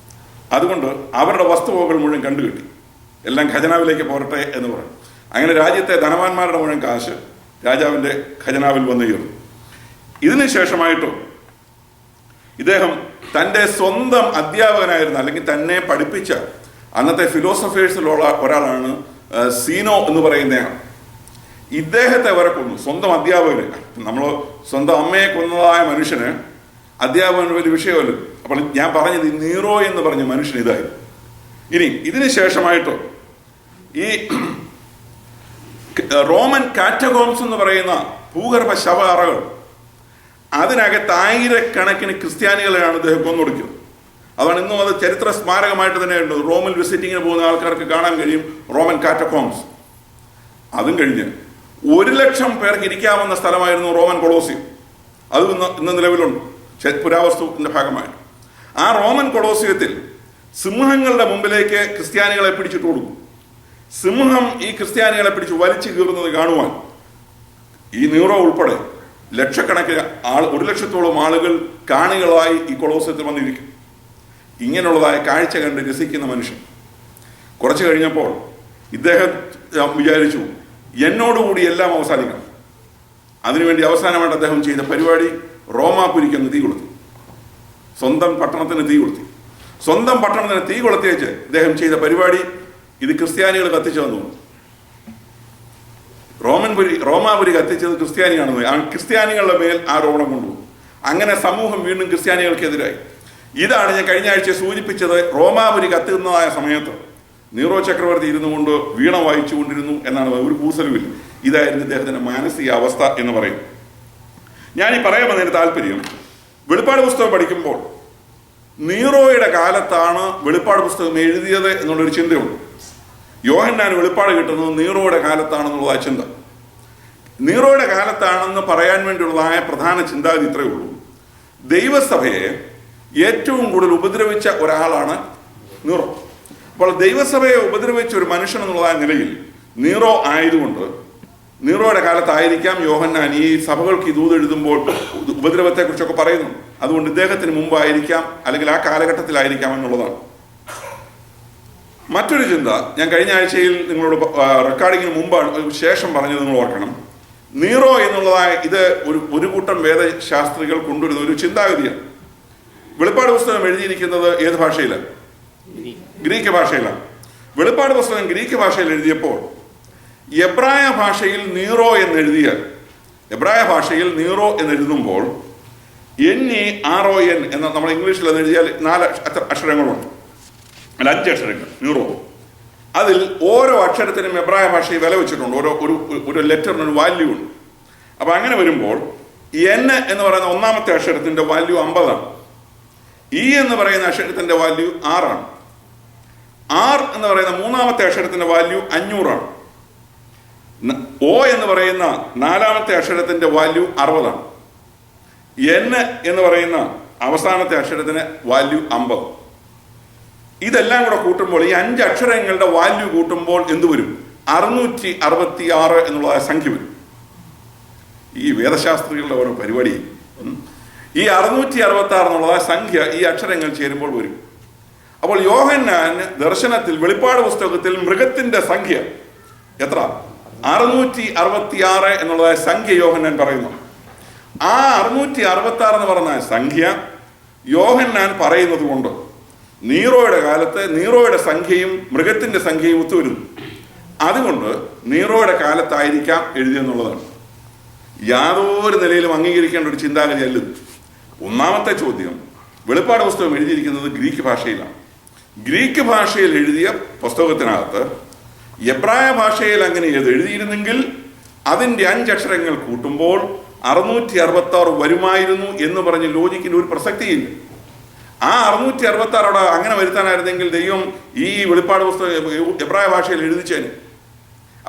അതുകൊണ്ട് അവരുടെ വസ്തുവകകൾ മുഴുവൻ കണ്ടുകിട്ടി, എല്ലാം ഖജനാവിലേക്ക് പോരട്ടെ എന്ന് പറഞ്ഞു. അങ്ങനെ രാജ്യത്തെ ധനവാന്മാരുടെ മുഴുവൻ കാശ് രാജാവിന്റെ ഖജനാവിൽ വന്നു ചേർന്നു. ഇതിനുശേഷമായിട്ടും ഇദ്ദേഹം തൻ്റെ സ്വന്തം അധ്യാപകനായിരുന്ന, അല്ലെങ്കിൽ തന്നെ പഠിപ്പിച്ച അന്നത്തെ ഫിലോസഫേഴ്സിലുള്ള ഒരാളാണ് സീനോ എന്ന് പറയുന്നയാൾ. ഇദ്ദേഹത്തെ വരെ കൊന്നു, സ്വന്തം അധ്യാപകന്. നമ്മൾ സ്വന്തം അമ്മയെ കൊന്നതായ മനുഷ്യന് അധ്യാപകന് വലിയ വിഷയമല്ല. അപ്പോൾ ഞാൻ പറഞ്ഞത് നീറോ എന്ന് പറഞ്ഞ മനുഷ്യൻ ഇതായിരുന്നു. ഇനി ഇതിന് ശേഷമായിട്ട് ഈ റോമൻ കാറ്റഗോംസ് എന്ന് പറയുന്ന ഭൂഗർഭ ശവ അറകൾ, അതിനകത്ത് ആയിരക്കണക്കിന് ക്രിസ്ത്യാനികളെയാണ് അദ്ദേഹം കൊന്നൊടുക്കിയത്. അതാണ് ഇന്നും അത് ചരിത്ര സ്മാരകമായിട്ട് തന്നെ ഉണ്ട്. റോമിൽ വിസിറ്റിങ്ങിന് പോകുന്ന ആൾക്കാർക്ക് കാണാൻ കഴിയും റോമൻ കാറ്റഗോംസ്. അതും കഴിഞ്ഞ് 1,00,000 പേർക്ക് ഇരിക്കാവുന്ന സ്ഥലമായിരുന്നു റോമൻ കൊളോസിയം. അത് ഇന്ന് നിലവിലുണ്ട് പുരാവസ്തുവിന്റെ ഭാഗമായിട്ട്. ആ റോമൻ കൊളോസിയത്തിൽ സിംഹങ്ങളുടെ മുമ്പിലേക്ക് ക്രിസ്ത്യാനികളെ പിടിച്ചിട്ട് കൊടുക്കും. സിംഹം ഈ ക്രിസ്ത്യാനികളെ പിടിച്ച് വലിച്ചു കീറുന്നത് കാണുവാൻ ഈ നീറോ ഉൾപ്പെടെ ലക്ഷക്കണക്കിന് 1,00,000-ഓളം ആളുകൾ കാണികളായി ഈ കൊളോസിയത്തിൽ വന്നിരിക്കും. ഇങ്ങനെയുള്ളതായ കാഴ്ച കണ്ട് രസിക്കുന്ന മനുഷ്യൻ. കുറച്ച് കഴിഞ്ഞപ്പോൾ ഇദ്ദേഹം വിചാരിച്ചു, എന്നോടുകൂടി എല്ലാം അവസാനിക്കണം. അതിനുവേണ്ടി അവസാനമായിട്ട് അദ്ദേഹം ചെയ്ത പരിപാടി റോമാപുരിക്കൊന്ന് തീ കൊളുത്തി. സ്വന്തം പട്ടണത്തിന് തീ കൊളുത്തി. സ്വന്തം പട്ടണത്തിന് തീ കൊളുത്തിയേച്ച് ഇദ്ദേഹം ചെയ്ത പരിപാടി, ഇത് ക്രിസ്ത്യാനികൾ കത്തിച്ചു വന്നു. റോമാപുരി കത്തിച്ചത് ക്രിസ്ത്യാനിയാണെന്ന് ആ ക്രിസ്ത്യാനികളുടെ മേൽ ആരോപണം കൊണ്ടുപോകും. അങ്ങനെ സമൂഹം വീണ്ടും ക്രിസ്ത്യാനികൾക്കെതിരായി. ഇതാണ് ഞാൻ കഴിഞ്ഞ ആഴ്ച സൂചിപ്പിച്ചത്. റോമാപുരി കത്തുന്നതായ സമയത്ത് നീറോ ചക്രവർത്തി ഇരുന്നു കൊണ്ട് വീണ വായിച്ചു കൊണ്ടിരുന്നു എന്നാണ്, ഒരു കൂസലുമില്ല. ഇതായിരുന്നു ഇദ്ദേഹത്തിന്റെ മാനസിക അവസ്ഥ എന്ന് പറയും. ഞാനീ പറയാൻ വന്നതിന് താല്പര്യം, വെളിപ്പാട് പുസ്തകം പഠിക്കുമ്പോൾ നീറോയുടെ കാലത്താണ് വെളിപ്പാട് പുസ്തകം എഴുതിയത് എന്നുള്ളൊരു ചിന്തയുണ്ട്. യോഹന്നാന് വെളിപ്പാട് കിട്ടുന്നത് നീറോയുടെ കാലത്താണെന്നുള്ളതായ ചിന്ത. നീറോയുടെ കാലത്താണെന്ന് പറയാൻ വേണ്ടിയുള്ളതായ പ്രധാന ചിന്താഗതി ഇത്രയേ ഉള്ളൂ. ദൈവസഭയെ ഏറ്റവും കൂടുതൽ ഉപദ്രവിച്ച ഒരാളാണ് നീറോ. അപ്പോൾ ദൈവസഭയെ ഉപദ്രവിച്ച ഒരു മനുഷ്യൻ എന്നുള്ള നിലയിൽ നീറോ ആയതുകൊണ്ട്, നീറോയുടെ കാലത്തായിരിക്കാം യോഹന്നാൻ ഈ സഭകൾക്ക് ഈ ദൂത് എഴുതുമ്പോൾ ഉപദ്രവത്തെക്കുറിച്ചൊക്കെ പറയുന്നു. അതുകൊണ്ട് ഇദ്ദേഹത്തിന് മുമ്പായിരിക്കാം, അല്ലെങ്കിൽ ആ കാലഘട്ടത്തിലായിരിക്കാം എന്നുള്ളതാണ്. മറ്റൊരു ചിന്ത ഞാൻ കഴിഞ്ഞ ആഴ്ചയിൽ നിങ്ങളോട് റെക്കോർഡിങ്ങിന് മുമ്പാണ് ശേഷം പറഞ്ഞത് നിങ്ങൾ ഓർക്കണം. നീറോ എന്നുള്ളതായ ഇത് ഒരു കൂട്ടം വേദശാസ്ത്രികൾ കൊണ്ടുവരുന്ന ഒരു ചിന്താഗതിയാണ്. വെളിപ്പാട് പുസ്തകം എഴുതിയിരിക്കുന്നത് ഏത് ഭാഷയിലാണ്? ഗ്രീക്ക് ഭാഷയിലാണ്. വെളിപ്പാട് പുസ്തകം ഗ്രീക്ക് ഭാഷയിൽ എഴുതിയപ്പോൾ എബ്രായ ഭാഷയിൽ നീറോ എന്നെഴുതിയാൽ, എബ്രായ ഭാഷയിൽ നീറോ എന്നെഴുതുമ്പോൾ NERON എന്ന നമ്മൾ ഇംഗ്ലീഷിൽ അത് എഴുതിയാൽ 4 അക്ഷരങ്ങളുണ്ട്, അല്ല 5 അക്ഷരങ്ങൾ നീറോ. അതിൽ ഓരോ അക്ഷരത്തിനും എബ്രായ ഭാഷയിൽ വില വെച്ചിട്ടുണ്ട്. ഒരു ലെറ്ററിന് ഒരു വാല്യൂ ഉണ്ട്. അപ്പൊ അങ്ങനെ വരുമ്പോൾ N എന്ന് പറയുന്ന ഒന്നാമത്തെ അക്ഷരത്തിന്റെ വാല്യൂ 50 ആണ്. E എന്ന് പറയുന്ന അക്ഷരത്തിന്റെ വാല്യൂ 6 ആണ്. R എന്ന് പറയുന്ന മൂന്നാമത്തെ അക്ഷരത്തിന്റെ വാല്യൂ 500 ആണ്. O എന്ന് പറയുന്ന 4ാമത്തെ അക്ഷരത്തിന്റെ വാല്യൂ 60 ആണ്. N എന്ന് പറയുന്ന അവസാനത്തെ അക്ഷരത്തിന് വാല്യൂ 50. ഇതെല്ലാം കൂടെ കൂട്ടുമ്പോൾ ഈ 5 അക്ഷരങ്ങളുടെ വാല്യൂ കൂട്ടുമ്പോൾ എന്ത് വരും? 666 എന്നുള്ള സംഖ്യ വരും. ഈ വേദശാസ്ത്രികളുടെ ഓരോ പരിപാടി. ഈ 666 എന്നുള്ള സംഖ്യ ഈ അക്ഷരങ്ങൾ ചേരുമ്പോൾ വരും. അപ്പോൾ യോഹന്നാൻ ദർശനത്തിൽ, വെളിപ്പാട് പുസ്തകത്തിൽ മൃഗത്തിന്റെ സംഖ്യ എത്ര? 666 എന്നുള്ള സംഖ്യ യോഹന്നാൻ പറയുന്നു. ആ 666 എന്ന് പറഞ്ഞ സംഖ്യ യോഹന്നാൻ പറയുന്നത് കൊണ്ട് നീറോയുടെ കാലത്ത് നീറോയുടെ സംഖ്യയും മൃഗത്തിന്റെ സംഖ്യയും ഒത്തുവരുന്നു. അതുകൊണ്ട് നീറോയുടെ കാലത്തായിരിക്കാം എഴുതിയെന്നുള്ളതാണ്. യാതൊരു നിലയിലും അംഗീകരിക്കേണ്ട ഒരു ചിന്താഗതി അല്ലത്. ഒന്നാമത്തെ ചോദ്യം, വെളിപ്പാട് പുസ്തകം എഴുതിയിരിക്കുന്നത് ഗ്രീക്ക് ഭാഷയിലാണ്. ഗ്രീക്ക് ഭാഷയിൽ എഴുതിയ പുസ്തകത്തിനകത്ത് എബ്രായ ഭാഷയിൽ അങ്ങനെ എഴുതിയിരുന്നെങ്കിൽ അതിൻ്റെ 5 അക്ഷരങ്ങൾ കൂട്ടുമ്പോൾ 666 വരുമായിരുന്നു എന്ന് പറഞ്ഞ് ലോജിക്കിന് ഒരു പ്രസക്തിയില്ല. ആ 666 അങ്ങനെ വരുത്താനായിരുന്നെങ്കിൽ ദൈവം ഈ വെളിപ്പാട് പുസ്തകം എബ്രായ ഭാഷയിൽ എഴുതിച്ചേനെ.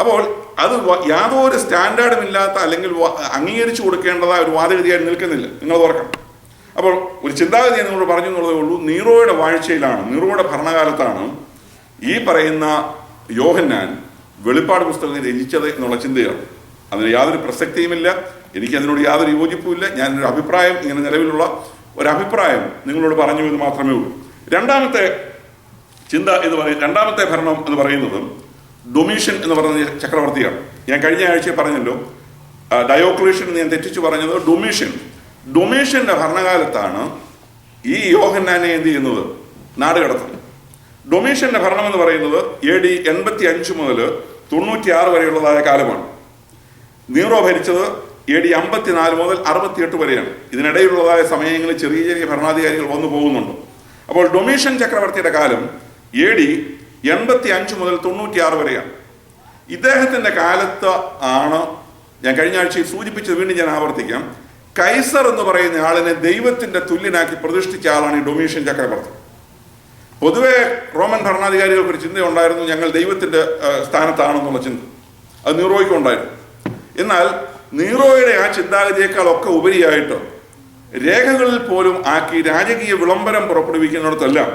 അപ്പോൾ അത് യാതൊരു സ്റ്റാൻഡേർഡും ഇല്ലാത്ത, അല്ലെങ്കിൽ അംഗീകരിച്ചു കൊടുക്കേണ്ടതായ ഒരു വാദഗതിയായിട്ട് നിൽക്കുന്നില്ല. നിങ്ങൾ ഓർക്കണം. അപ്പോൾ ഒരു ചിന്താഗതി നിങ്ങളോട് പറഞ്ഞു എന്നുള്ളതേ ഉള്ളൂ. നീറോയുടെ വാഴ്ചയിലാണ്, നീറോയുടെ ഭരണകാലത്താണ് ഈ പറയുന്ന യോഹന്നാൻ വെളിപ്പാട് പുസ്തകം രചിച്ചത് എന്നുള്ള ചിന്തയാണ്. അതിന് യാതൊരു പ്രസക്തിയുമില്ല. എനിക്കതിനോട് യാതൊരു യോജിപ്പുമില്ല. ഞാനൊരു അഭിപ്രായം, ഇങ്ങനെ നിലവിലുള്ള ഒരു അഭിപ്രായം നിങ്ങളോട് പറഞ്ഞു എന്ന് മാത്രമേ ഉള്ളൂ. രണ്ടാമത്തെ ചിന്ത എന്ന് പറയുന്നത്, രണ്ടാമത്തെ ഭരണം എന്ന് പറയുന്നത് ഡൊമീഷ്യൻ എന്ന് പറയുന്ന ചക്രവർത്തിയാണ്. ഞാൻ കഴിഞ്ഞ ആഴ്ച പറഞ്ഞല്ലോ, ഡയോക്ലീഷ്യൻ ഞാൻ തെറ്റിച്ചു പറഞ്ഞത് ഡൊമീഷ്യന്റെ ഭരണകാലത്താണ് ഈ യോഹന്നാനെ എന്ത് ചെയ്യുന്നത്? നാട് കടത്തുന്നത്. ഡൊമീഷ്യന്റെ ഭരണം എന്ന് പറയുന്നത് AD 85 മുതൽ 96 വരെയുള്ളതായ കാലമാണ്. നീറോ ഭരിച്ചത് AD 54 മുതൽ 68 വരെയാണ്. ഇതിനിടയിലുള്ളതായ സമയങ്ങളിൽ ചെറിയ ചെറിയ ഭരണാധികാരികൾ വന്നു പോകുന്നുണ്ട്. അപ്പോൾ ഡൊമീഷ്യൻ ചക്രവർത്തിയുടെ കാലം AD 85 മുതൽ 96 വരെയാണ്. ഇദ്ദേഹത്തിന്റെ കാലത്ത് ആണ് ഞാൻ കഴിഞ്ഞ ആഴ്ചയിൽ സൂചിപ്പിച്ചത്. വീണ്ടും ഞാൻ ആവർത്തിക്കാം. കൈസർ എന്ന് പറയുന്ന ആളിനെ ദൈവത്തിന്റെ തുല്യനാക്കി പ്രതിഷ്ഠിച്ച ആളാണ് ഈ ഡൊമീഷ്യൻ ചക്രവർത്തി. പൊതുവെ റോമൻ ഭരണാധികാരികൾക്ക് ഒരു ചിന്തയുണ്ടായിരുന്നു, ഞങ്ങൾ ദൈവത്തിന്റെ സ്ഥാനത്താണെന്നുള്ള ചിന്ത. അത് നീറോയ്ക്ക് ഉണ്ടായിരുന്നു. എന്നാൽ നീറോയുടെ ആ ചിന്താഗതിയേക്കാളൊക്കെ ഉപരിയായിട്ട് രേഖകളിൽ പോലും ആക്കി രാജകീയ വിളംബരം പുറപ്പെടുവിക്കുന്നിടത്തെല്ലാം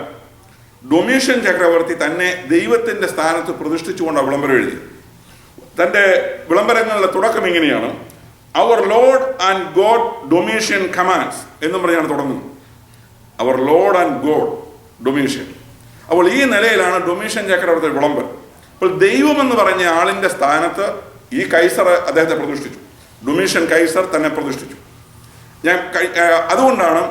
ഡൊമീഷ്യൻ ചക്രവർത്തി തന്നെ ദൈവത്തിന്റെ സ്ഥാനത്ത് പ്രതിഷ്ഠിച്ചുകൊണ്ട് വിളംബരം എഴുതി. തന്റെ വിളംബരങ്ങളുടെ തുടക്കം ഇങ്ങനെയാണ്: our lord and god Domitian commands എന്നും പറഞ്ഞാണ് തുടങ്ങുന്നത്. Our lord and god Domitian. അപ്പോൾ ഈ നിലയിലാണ് ഡൊമീഷ്യൻ ചക്രവർത്തി വിളംബരം. അപ്പോൾ ദൈവം എന്ന് പറഞ്ഞ ആളിന്റെ സ്ഥാനത്ത് ഈ കൈസർ അദ്ദേഹത്തെ പ്രതിഷ്ഠിച്ചു. ഡൊമീഷ്യൻ കൈസർ തന്നെ പ്രതിഷ്ഠിച്ചു. അതുകൊണ്ടാണ്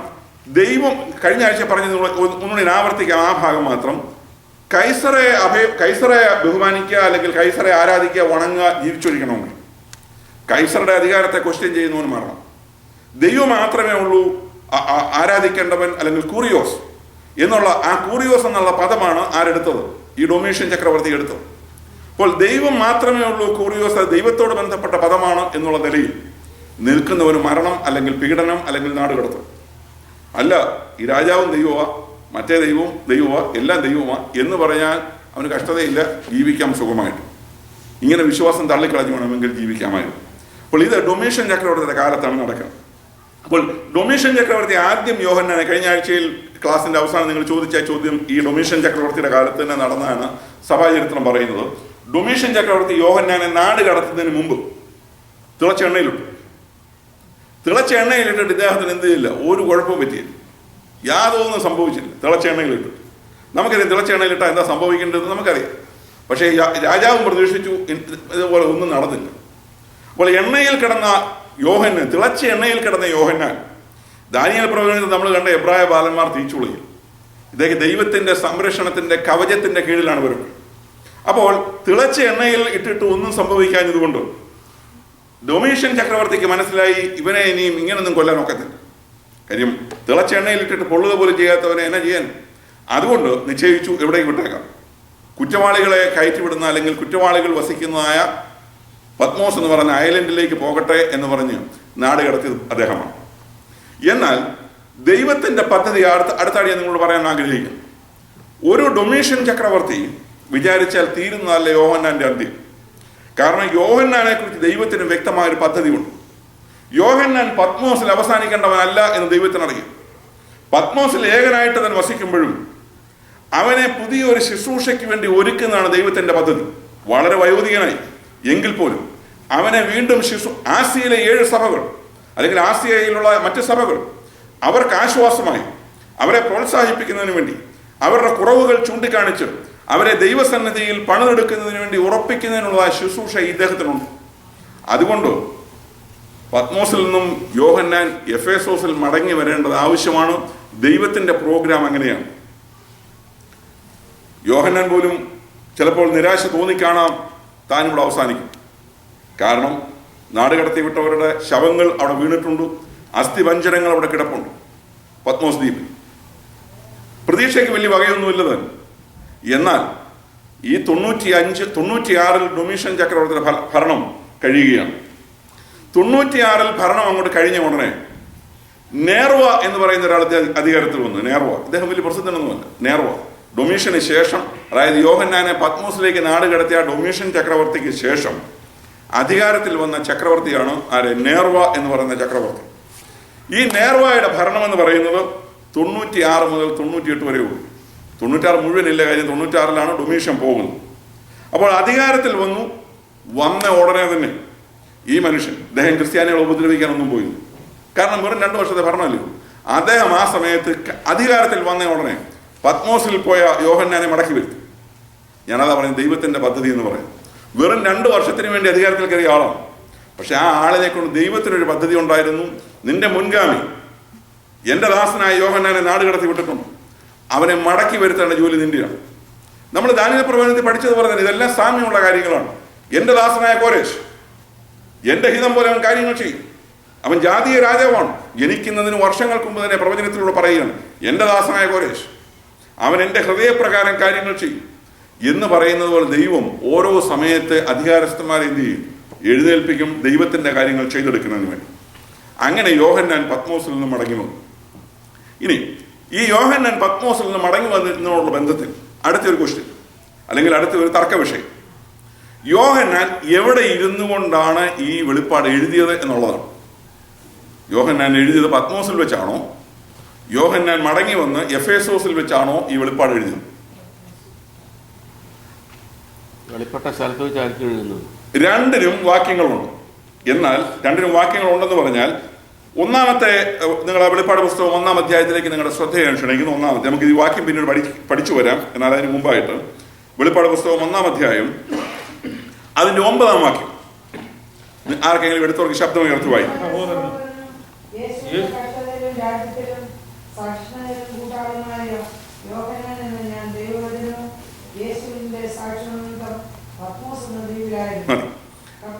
ദൈവം കഴിഞ്ഞ ആഴ്ച പറഞ്ഞത് ഒന്നുകൂടി ആവർത്തിക്കാം, ആ ഭാഗം മാത്രം. കൈസറെ ബഹുമാനിക്കുക, അല്ലെങ്കിൽ കൈസറെ ആരാധിക്കുക, വണങ്ങുക, ജീവിച്ചൊരിക്കണമെങ്കിൽ കൈസറുടെ അധികാരത്തെ ക്വസ്റ്റ്യൻ ചെയ്യുന്നവന് മാറണം. ദൈവം മാത്രമേ ഉള്ളൂ ആരാധിക്കേണ്ടവൻ, അല്ലെങ്കിൽ കൂറിയോസ് എന്നുള്ള ആ കൂറിയോസ് എന്നുള്ള പദമാണ് ആരെടുത്തത്? ഈ ഡൊമീഷ്യൻ ചക്രവർത്തി എടുത്തത്. അപ്പോൾ ദൈവം മാത്രമേ ഉള്ളൂ കൂറിയോസ്, അത് ദൈവത്തോട് ബന്ധപ്പെട്ട പദമാണ് എന്നുള്ള നിലയിൽ നിൽക്കുന്നവന് മരണം, അല്ലെങ്കിൽ പീഡനം, അല്ലെങ്കിൽ നാടുകടത്തൽ. അല്ല, ഈ രാജാവും ദൈവമാ, മറ്റേ ദൈവവും ദൈവമാ, എല്ലാം ദൈവമാ എന്ന് പറഞ്ഞാൽ അവന് കഷ്ടതയില്ല, ജീവിക്കാം സുഖമായിട്ട്. ഇങ്ങനെ വിശ്വാസം തള്ളിക്കളഞ്ഞു വേണമെങ്കിൽ ജീവിക്കാമായിരുന്നു. അപ്പോൾ ഇത് ഡൊമീഷ്യൻ ചക്രവർത്തിയുടെ കാലത്താണ് നടക്കുന്നത്. അപ്പോൾ ഡൊമീഷ്യൻ ചക്രവർത്തി ആദ്യം യോഹന്നാനെ, കഴിഞ്ഞ ആഴ്ചയിൽ ക്ലാസിന്റെ അവസാനം നിങ്ങൾ ചോദിച്ച ചോദ്യം ഈ ഡൊമീഷ്യൻ ചക്രവർത്തിയുടെ കാലത്ത് തന്നെ നടന്നതാണ് സഭാചരിത്രം പറയുന്നത്. ഡൊമീഷ്യൻ ചക്രവർത്തി യോഹന്നാനെ നാട് കടത്തുന്നതിന് മുമ്പ് തിളച്ച എണ്ണയിലിട്ടു. തിളച്ച എണ്ണയിലിട്ടിട്ട് ഇദ്ദേഹത്തിന് എന്ത് ചെയ്യില്ല, ഒരു കുഴപ്പവും പറ്റിയില്ല, യാതൊന്നും സംഭവിച്ചില്ല. തിളച്ച എണ്ണയിലിട്ടു. നമുക്കറിയാം തിളച്ച എണ്ണയിലിട്ടാൽ എന്താ സംഭവിക്കേണ്ടതെന്ന് നമുക്കറിയാം. പക്ഷേ രാജാവും പ്രതീക്ഷിച്ചു, ഇതുപോലെ ഒന്നും നടന്നില്ല. അപ്പോൾ എണ്ണയിൽ കിടന്ന യോഹന്നാൻ, തിളച്ച എണ്ണയിൽ കിടന്ന യോഹന്നാൻ, ദാനിയേൽ പ്രവചനത്തിൽ നമ്മൾ കണ്ട എബ്രായ ബാലന്മാർ തീച്ചുളയിൽ, ഇദ്ദേഹം ദൈവത്തിന്റെ സംരക്ഷണത്തിന്റെ കവചത്തിന്റെ കീഴിലാണ് വരുന്നത്. അപ്പോൾ തിളച്ച എണ്ണയിൽ ഇട്ടിട്ട് ഒന്നും സംഭവിക്കാഞ്ഞതുകൊണ്ട് ഡൊമീഷ്യൻ ചക്രവർത്തിക്ക് മനസ്സിലായി ഇവനെ ഇനിയും ഇങ്ങനൊന്നും കൊല്ലാൻ ഒക്കത്തില്ല. കാര്യം തിളച്ച എണ്ണയിൽ ഇട്ടിട്ട് പൊള്ളുക പോലും ചെയ്യാത്തവനെ എന്നാ ചെയ്യാൻ? അതുകൊണ്ട് നിശ്ചയിച്ചു എവിടേക്ക് വിട്ടേക്കാം, കുറ്റവാളികളെ കയറ്റിവിടുന്ന അല്ലെങ്കിൽ കുറ്റവാളികൾ വസിക്കുന്നതായ പത്മോസ് എന്ന് പറയുന്ന ഐലൻഡിലേക്ക് പോകട്ടെ എന്ന് പറഞ്ഞ് നാട് കടത്തിയത് അദ്ദേഹമാണ്. എന്നാൽ ദൈവത്തിന്റെ പദ്ധതി അടുത്താടി നിങ്ങളോട് പറയാൻ ആഗ്രഹിക്കുന്നു. ഒരു ഡൊമീഷ്യൻ ചക്രവർത്തി വിചാരിച്ചാൽ തീരുന്നതല്ല യോഹന്നാന്റെ അന്ത്യം. കാരണം യോഹന്നാനെ കുറിച്ച് ദൈവത്തിന് വ്യക്തമായൊരു പദ്ധതിയുണ്ട്. യോഹന്നാൻ പത്മോസിൽ അവസാനിക്കേണ്ടവനല്ല എന്ന് ദൈവത്തിനറിയാം. പത്മോസിൽ ഏകനായിട്ട് തന്നെ വസിക്കുമ്പോഴും അവനെ പുതിയൊരു ശുശ്രൂഷയ്ക്ക് വേണ്ടി ഒരുക്കുന്നതാണ് ദൈവത്തിന്റെ പദ്ധതി. വളരെ വയോധികനായി എങ്കിൽ പോലും അവനെ വീണ്ടും ആസിയയിലെ 7 സഭകൾ അല്ലെങ്കിൽ ആസിയയിലുള്ള മറ്റ് സഭകൾ അവർക്ക് ആശ്വാസമായി, അവരെ പ്രോത്സാഹിപ്പിക്കുന്നതിന് വേണ്ടി, അവരുടെ കുറവുകൾ ചൂണ്ടിക്കാണിച്ച് അവരെ ദൈവസന്നിധിയിൽ പണിതെടുക്കുന്നതിന് വേണ്ടി ഉറപ്പിക്കുന്നതിനുള്ള ശുശ്രൂഷ ഇദ്ദേഹത്തിനുണ്ട്. അതുകൊണ്ട് പത്മോസിൽ നിന്നും യോഹന്നാൻ എഫേസോസിൽ മടങ്ങി വരേണ്ടത് ആവശ്യമാണ്. ദൈവത്തിന്റെ പ്രോഗ്രാം അങ്ങനെയാണ്. യോഹന്നാൻ പോലും ചിലപ്പോൾ നിരാശ തോന്നിക്കാണാം താനിവിടെ അവസാനിക്കും. കാരണം നാട് കടത്തി വിട്ടവരുടെ ശവങ്ങൾ അവിടെ വീണിട്ടുണ്ട്, അസ്ഥിപഞ്ജരങ്ങൾ അവിടെ കിടപ്പുണ്ട് പത്മോസ് ദ്വീപിൽ. പ്രതീക്ഷയ്ക്ക് വലിയ വകയൊന്നുമില്ല തന്നെ. എന്നാൽ ഈ 96 ഡൊമീഷ്യൻ ചക്രവർത്തിയുടെ ഭരണം കഴിയുകയാണ്. 96 ഭരണം അങ്ങോട്ട് കഴിഞ്ഞ ഉടനെ നേർവ എന്ന് പറയുന്ന ഒരാൾ അധികാരത്തിൽ വന്നു. നേർവ, ഇദ്ദേഹം വലിയ പ്രസിദ്ധനൊന്നുമല്ല. നേർവ ഡൊമീഷ്യന് ശേഷം, അതായത് യോഹന്നാനെ പത്മോസിലേക്ക് നാട് കടത്തിയ ഡൊമീഷ്യൻ ചക്രവർത്തിക്ക് ശേഷം അധികാരത്തിൽ വന്ന ചക്രവർത്തിയാണ് ആര്? നേർവ എന്ന് പറയുന്ന ചക്രവർത്തി. ഈ നേർവയുടെ ഭരണം എന്ന് പറയുന്നത് 96 മുതൽ 98 വരെ ഉള്ളൂ. 96 മുഴുവനില്ല, കാര്യം 96ലാണ് ഡൊമീഷ്യൻ പോകുന്നത്. അപ്പോൾ അധികാരത്തിൽ വന്ന ഉടനെ തന്നെ ഈ മനുഷ്യൻ, അദ്ദേഹം ക്രിസ്ത്യാനികളെ ഉപദ്രവിക്കാനൊന്നും പോയില്ല. കാരണം വെറും 2 വർഷത്തെ ഭരണമല്ലേ. അദ്ദേഹം ആ സമയത്ത് അധികാരത്തിൽ വന്ന ഉടനെ പത്മോസിൽ പോയ യോഹന്നാനെ മടക്കി വരുത്തി. ഞാനതാ പറയുന്നത്, ദൈവത്തിന്റെ പദ്ധതി എന്ന് പറയുന്നത്. വെറും 2 വർഷത്തിന് വേണ്ടി അധികാരത്തിൽ കയറിയ ആളാണ്. പക്ഷെ ആ ആളിനെ കൊണ്ട് ദൈവത്തിനൊരു പദ്ധതി ഉണ്ടായിരുന്നു. നിന്റെ മുൻഗാമി എന്റെ ദാസനായ യോഹന്നാനെ നാട് കടത്തി വിട്ടിട്ടുണ്ട്, അവനെ മടക്കി വരുത്തേണ്ട ജോലി നിന്റെയാണ്. നമ്മൾ ദാനിയേൽ പ്രവചനത്തിൽ പഠിച്ചതുപോലെ തന്നെ ഇതെല്ലാം സാമ്യമുള്ള കാര്യങ്ങളാണ്. എന്റെ ദാസനായ കോരേശ് എന്റെ ഹിതം പോലെ അവൻ കാര്യങ്ങൾ ചെയ്യും. അവൻ ജാതീയ രാജാവാണ്. ജനിക്കുന്നതിന് വർഷങ്ങൾക്ക് മുമ്പ് തന്നെ പ്രവചനത്തിലൂടെ പറയുകയാണ്, എന്റെ ദാസനായ കോരേശ് അവൻ എന്റെ ഹൃദയപ്രകാരം കാര്യങ്ങൾ ചെയ്യും എന്ന് പറയുന്നത് പോലെ ദൈവം ഓരോ സമയത്തെ അധികാരസ്ഥന്മാരെ എന്ത് ചെയ്യും? എഴുന്നേൽപ്പിക്കും, ദൈവത്തിന്റെ കാര്യങ്ങൾ ചെയ്തെടുക്കുന്നതിന് വേണ്ടി. അങ്ങനെ യോഹന്നാൻ പത്മോസിൽ നിന്ന് മടങ്ങി വന്നു. ഇനി ഈ യോഹന്നാൻ പത്മോസിൽ നിന്ന് മടങ്ങി വന്നതിനോടുള്ള ബന്ധത്തിൽ അടുത്തൊരു ക്വസ്റ്റ്യൻ അല്ലെങ്കിൽ അടുത്തൊരു തർക്ക വിഷയം, യോഹന്നാൻ എവിടെ ഇരുന്നു കൊണ്ടാണ് ഈ വെളിപ്പാട് എഴുതിയത് എന്നുള്ളതാണ്. യോഹന്നാൻ എഴുതിയത് പത്മോസിൽ വെച്ചാണോ, യോഹന്നാൻ മടങ്ങി വന്ന് എഫേസോസിൽ വെച്ചാണോ ഈ വെളിപ്പാട് എഴുതിയത്? വെളിപ്പെട്ട സ്ഥലത്ത് വെച്ചായിരിക്കും എഴുതുന്നത്. രണ്ടിനും വാക്യങ്ങളുണ്ട്. എന്നാൽ രണ്ടിനും വാക്യങ്ങളുണ്ടെന്ന് പറഞ്ഞാൽ ഒന്നാമത്തെ, നിങ്ങൾ ആ വെളിപ്പാട് പുസ്തകം 1-ാം അധ്യായത്തിലേക്ക് നിങ്ങളുടെ ശ്രദ്ധയാണ് ക്ഷണിക്കുന്നു. ഒന്നാമത്തെ, നമുക്ക് ഈ വാക്യം പിന്നീട് പഠിച്ചു വരാം. എന്നാൽ അതിന് മുമ്പായിട്ട് വെളിപ്പാട് പുസ്തകം 1-ാം അധ്യായം അതിന്റെ 9-ാം വാക്യം ആർക്കെങ്കിലും എടുത്തവർക്ക് ശബ്ദം ഉയർത്തി വായിക്കും.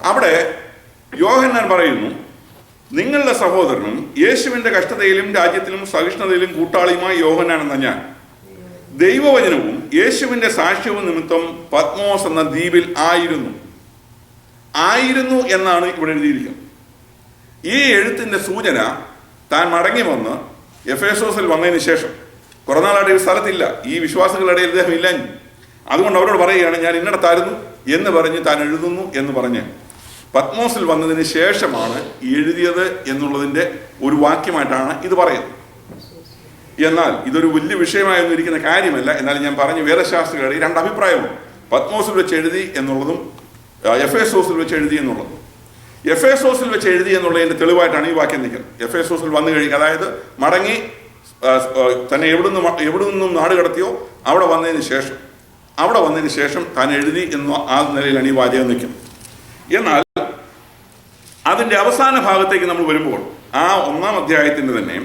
അവിടെ യോഹന്നാൻ പറയുന്നു, നിങ്ങളുടെ സഹോദരനും യേശുവിന്റെ കഷ്ടതയിലും രാജ്യത്തിലും സഹിഷ്ണുതയിലും കൂട്ടാളിയുമായി യോഹന്നാൻ എന്ന ഞാൻ ദൈവവചനവും യേശുവിന്റെ സാക്ഷ്യവും നിമിത്തം പത്മോസ് എന്ന ദ്വീപിൽ ആയിരുന്നു എന്നാണ് ഇവിടെ എഴുതിയിരിക്കുന്നത്. ഈ എഴുത്തിന്റെ സൂചന താൻ മടങ്ങി വന്ന് എഫേസോസിൽ വന്നതിന് ശേഷം കുറെ നാളായിട്ട് ഈ സ്ഥലത്തില്ല, ഈ വിശ്വാസികളുടെ ഇടയിൽ ഇദ്ദേഹം ഇല്ല. അതുകൊണ്ട് അവരോട് പറയുകയാണ്, ഞാൻ ഇന്നടത്തായിരുന്നു എന്ന് പറഞ്ഞ് താൻ എഴുതുന്നു എന്ന് പറഞ്ഞ് പത്മോസിൽ വന്നതിന് ശേഷമാണ് എഴുതിയത് എന്നുള്ളതിൻ്റെ ഒരു വാക്യമായിട്ടാണ് ഇത് പറയുന്നത്. എന്നാൽ ഇതൊരു വലിയ വിഷയമായൊന്നും ഇരിക്കുന്ന കാര്യമല്ല. എന്നാൽ ഞാൻ പറഞ്ഞു, വേദശാസ്ത്രങ്ങളുടെ രണ്ട് അഭിപ്രായമുണ്ട്. പത്മോസിൽ വെച്ച് എഴുതി എന്നുള്ളതും എഫേസോസിൽ വെച്ച് എഴുതി എന്നുള്ളതും. എഫേസോസിൽ വെച്ച് എഴുതി എന്നുള്ളതിൻ്റെ തെളിവായിട്ടാണ് ഈ വാക്യം നിൽക്കുന്നത്. എഫേസോസിൽ വന്നു കഴിഞ്ഞ്, അതായത് മടങ്ങി തന്നെ എവിടെ നിന്നും നാട് കടത്തിയോ അവിടെ വന്നതിന് ശേഷം താൻ എഴുതി എന്ന ആ നിലയിലാണ് ഈ വാചകം നിൽക്കുന്നത്. എന്നാൽ അതിൻ്റെ അവസാന ഭാഗത്തേക്ക് നമ്മൾ വരുമ്പോൾ, ആ 1-ാം അധ്യായത്തിൻ്റെ തന്നെ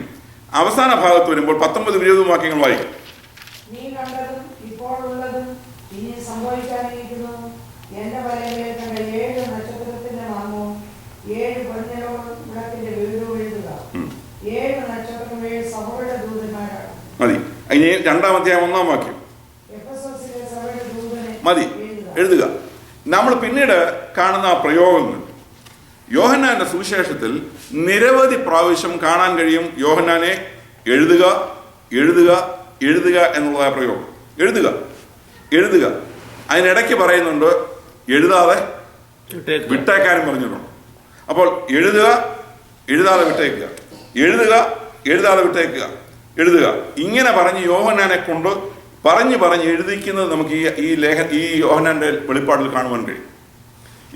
അവസാന ഭാഗത്ത് വരുമ്പോൾ 19-20 വാക്യങ്ങൾ വായിക്കും. നീ കണ്ടതും ഇപ്പോഴുള്ളതും ഇനി സംഭവിക്കാനിരിക്കുന്നതും എന്റെ വലയിൽ കണ്ട 7 നക്ഷത്രത്തിന്റെ നാമവും 7 പൊൻനിലവ വിളക്കിന്റെ വിവരവും എഴുതുക. 7 നക്ഷത്രം 7 സഭകളുടെ ദൂതന്മാരാണ്. മതി. ഇനി 2-ാം അധ്യായം 1-ാം വാക്യം എഫെസോസിലെ സഭയുടെ ദൂതനെ മതി എഴുതുക. നമ്മൾ പിന്നീട് കാണുന്ന ആ പ്രയോഗങ്ങൾ യോഹന്നാന്റെ സുവിശേഷത്തിൽ നിരവധി പ്രാവശ്യം കാണാൻ കഴിയും. യോഹന്നാനെ എഴുതുക എഴുതുക എഴുതുക എന്നുള്ളതായ പ്രയോഗം. എഴുതുക അതിനിടയ്ക്ക് പറയുന്നുണ്ട് എഴുതാതെ വിട്ടേക്കാനും പറഞ്ഞിട്ടുണ്ട്. അപ്പോൾ എഴുതുക, എഴുതാതെ വിട്ടേക്കുക, എഴുതാതെ വിട്ടേക്കുക, എഴുതുക, ഇങ്ങനെ പറഞ്ഞ് യോഹന്നാനെ കൊണ്ട് പറഞ്ഞ് എഴുതിക്കുന്നത് നമുക്ക് ഈ യോഹന്നാന്റെ വെളിപ്പാടിൽ കാണുവാൻ കഴിയും.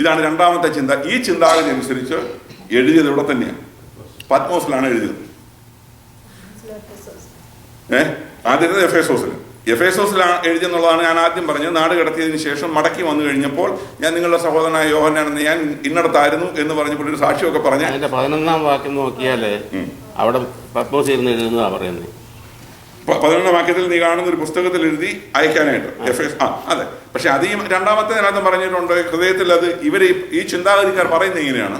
ഇതാണ് രണ്ടാമത്തെ ചിന്ത. ഈ ചിന്താഗതി അനുസരിച്ച് എഴുതിയത് ഇവിടെ തന്നെയാണ്, പത്മോസിലാണ് എഴുതിയത്. ആദ്യത്തെ എഫേസോസിലാണ് എഴുതിയെന്നുള്ളതാണ് ഞാൻ ആദ്യം പറഞ്ഞത്. നാട് കടത്തിയതിനു ശേഷം മടക്കി വന്നു കഴിഞ്ഞപ്പോൾ ഞാൻ നിങ്ങളുടെ സഹോദരനായ യോഹന്നാനെന്ന് ഞാൻ ഇന്നടത്തായിരുന്നു എന്ന് പറഞ്ഞപ്പോൾ ഒരു സാക്ഷിയൊക്കെ പറഞ്ഞ 11-ാം വാക്യം നോക്കിയാല് അവിടെ പത്മോസ് ഇരുന്ന് എഴുതുന്നതാ പറയുന്നത്. 11-ാം വാക്യത്തിൽ നീ കാണുന്ന ഒരു പുസ്തകത്തിൽ എഴുതി അയക്കാനായിട്ട് അതെ. പക്ഷെ അത് ഈ രണ്ടാമത്തെ അതിനകത്ത് പറഞ്ഞിട്ടുണ്ട്, ഹൃദയത്തിൽ അത് ഈ ചിന്താഗതിക്കാർ പറയുന്നത് ഇങ്ങനെയാണ്.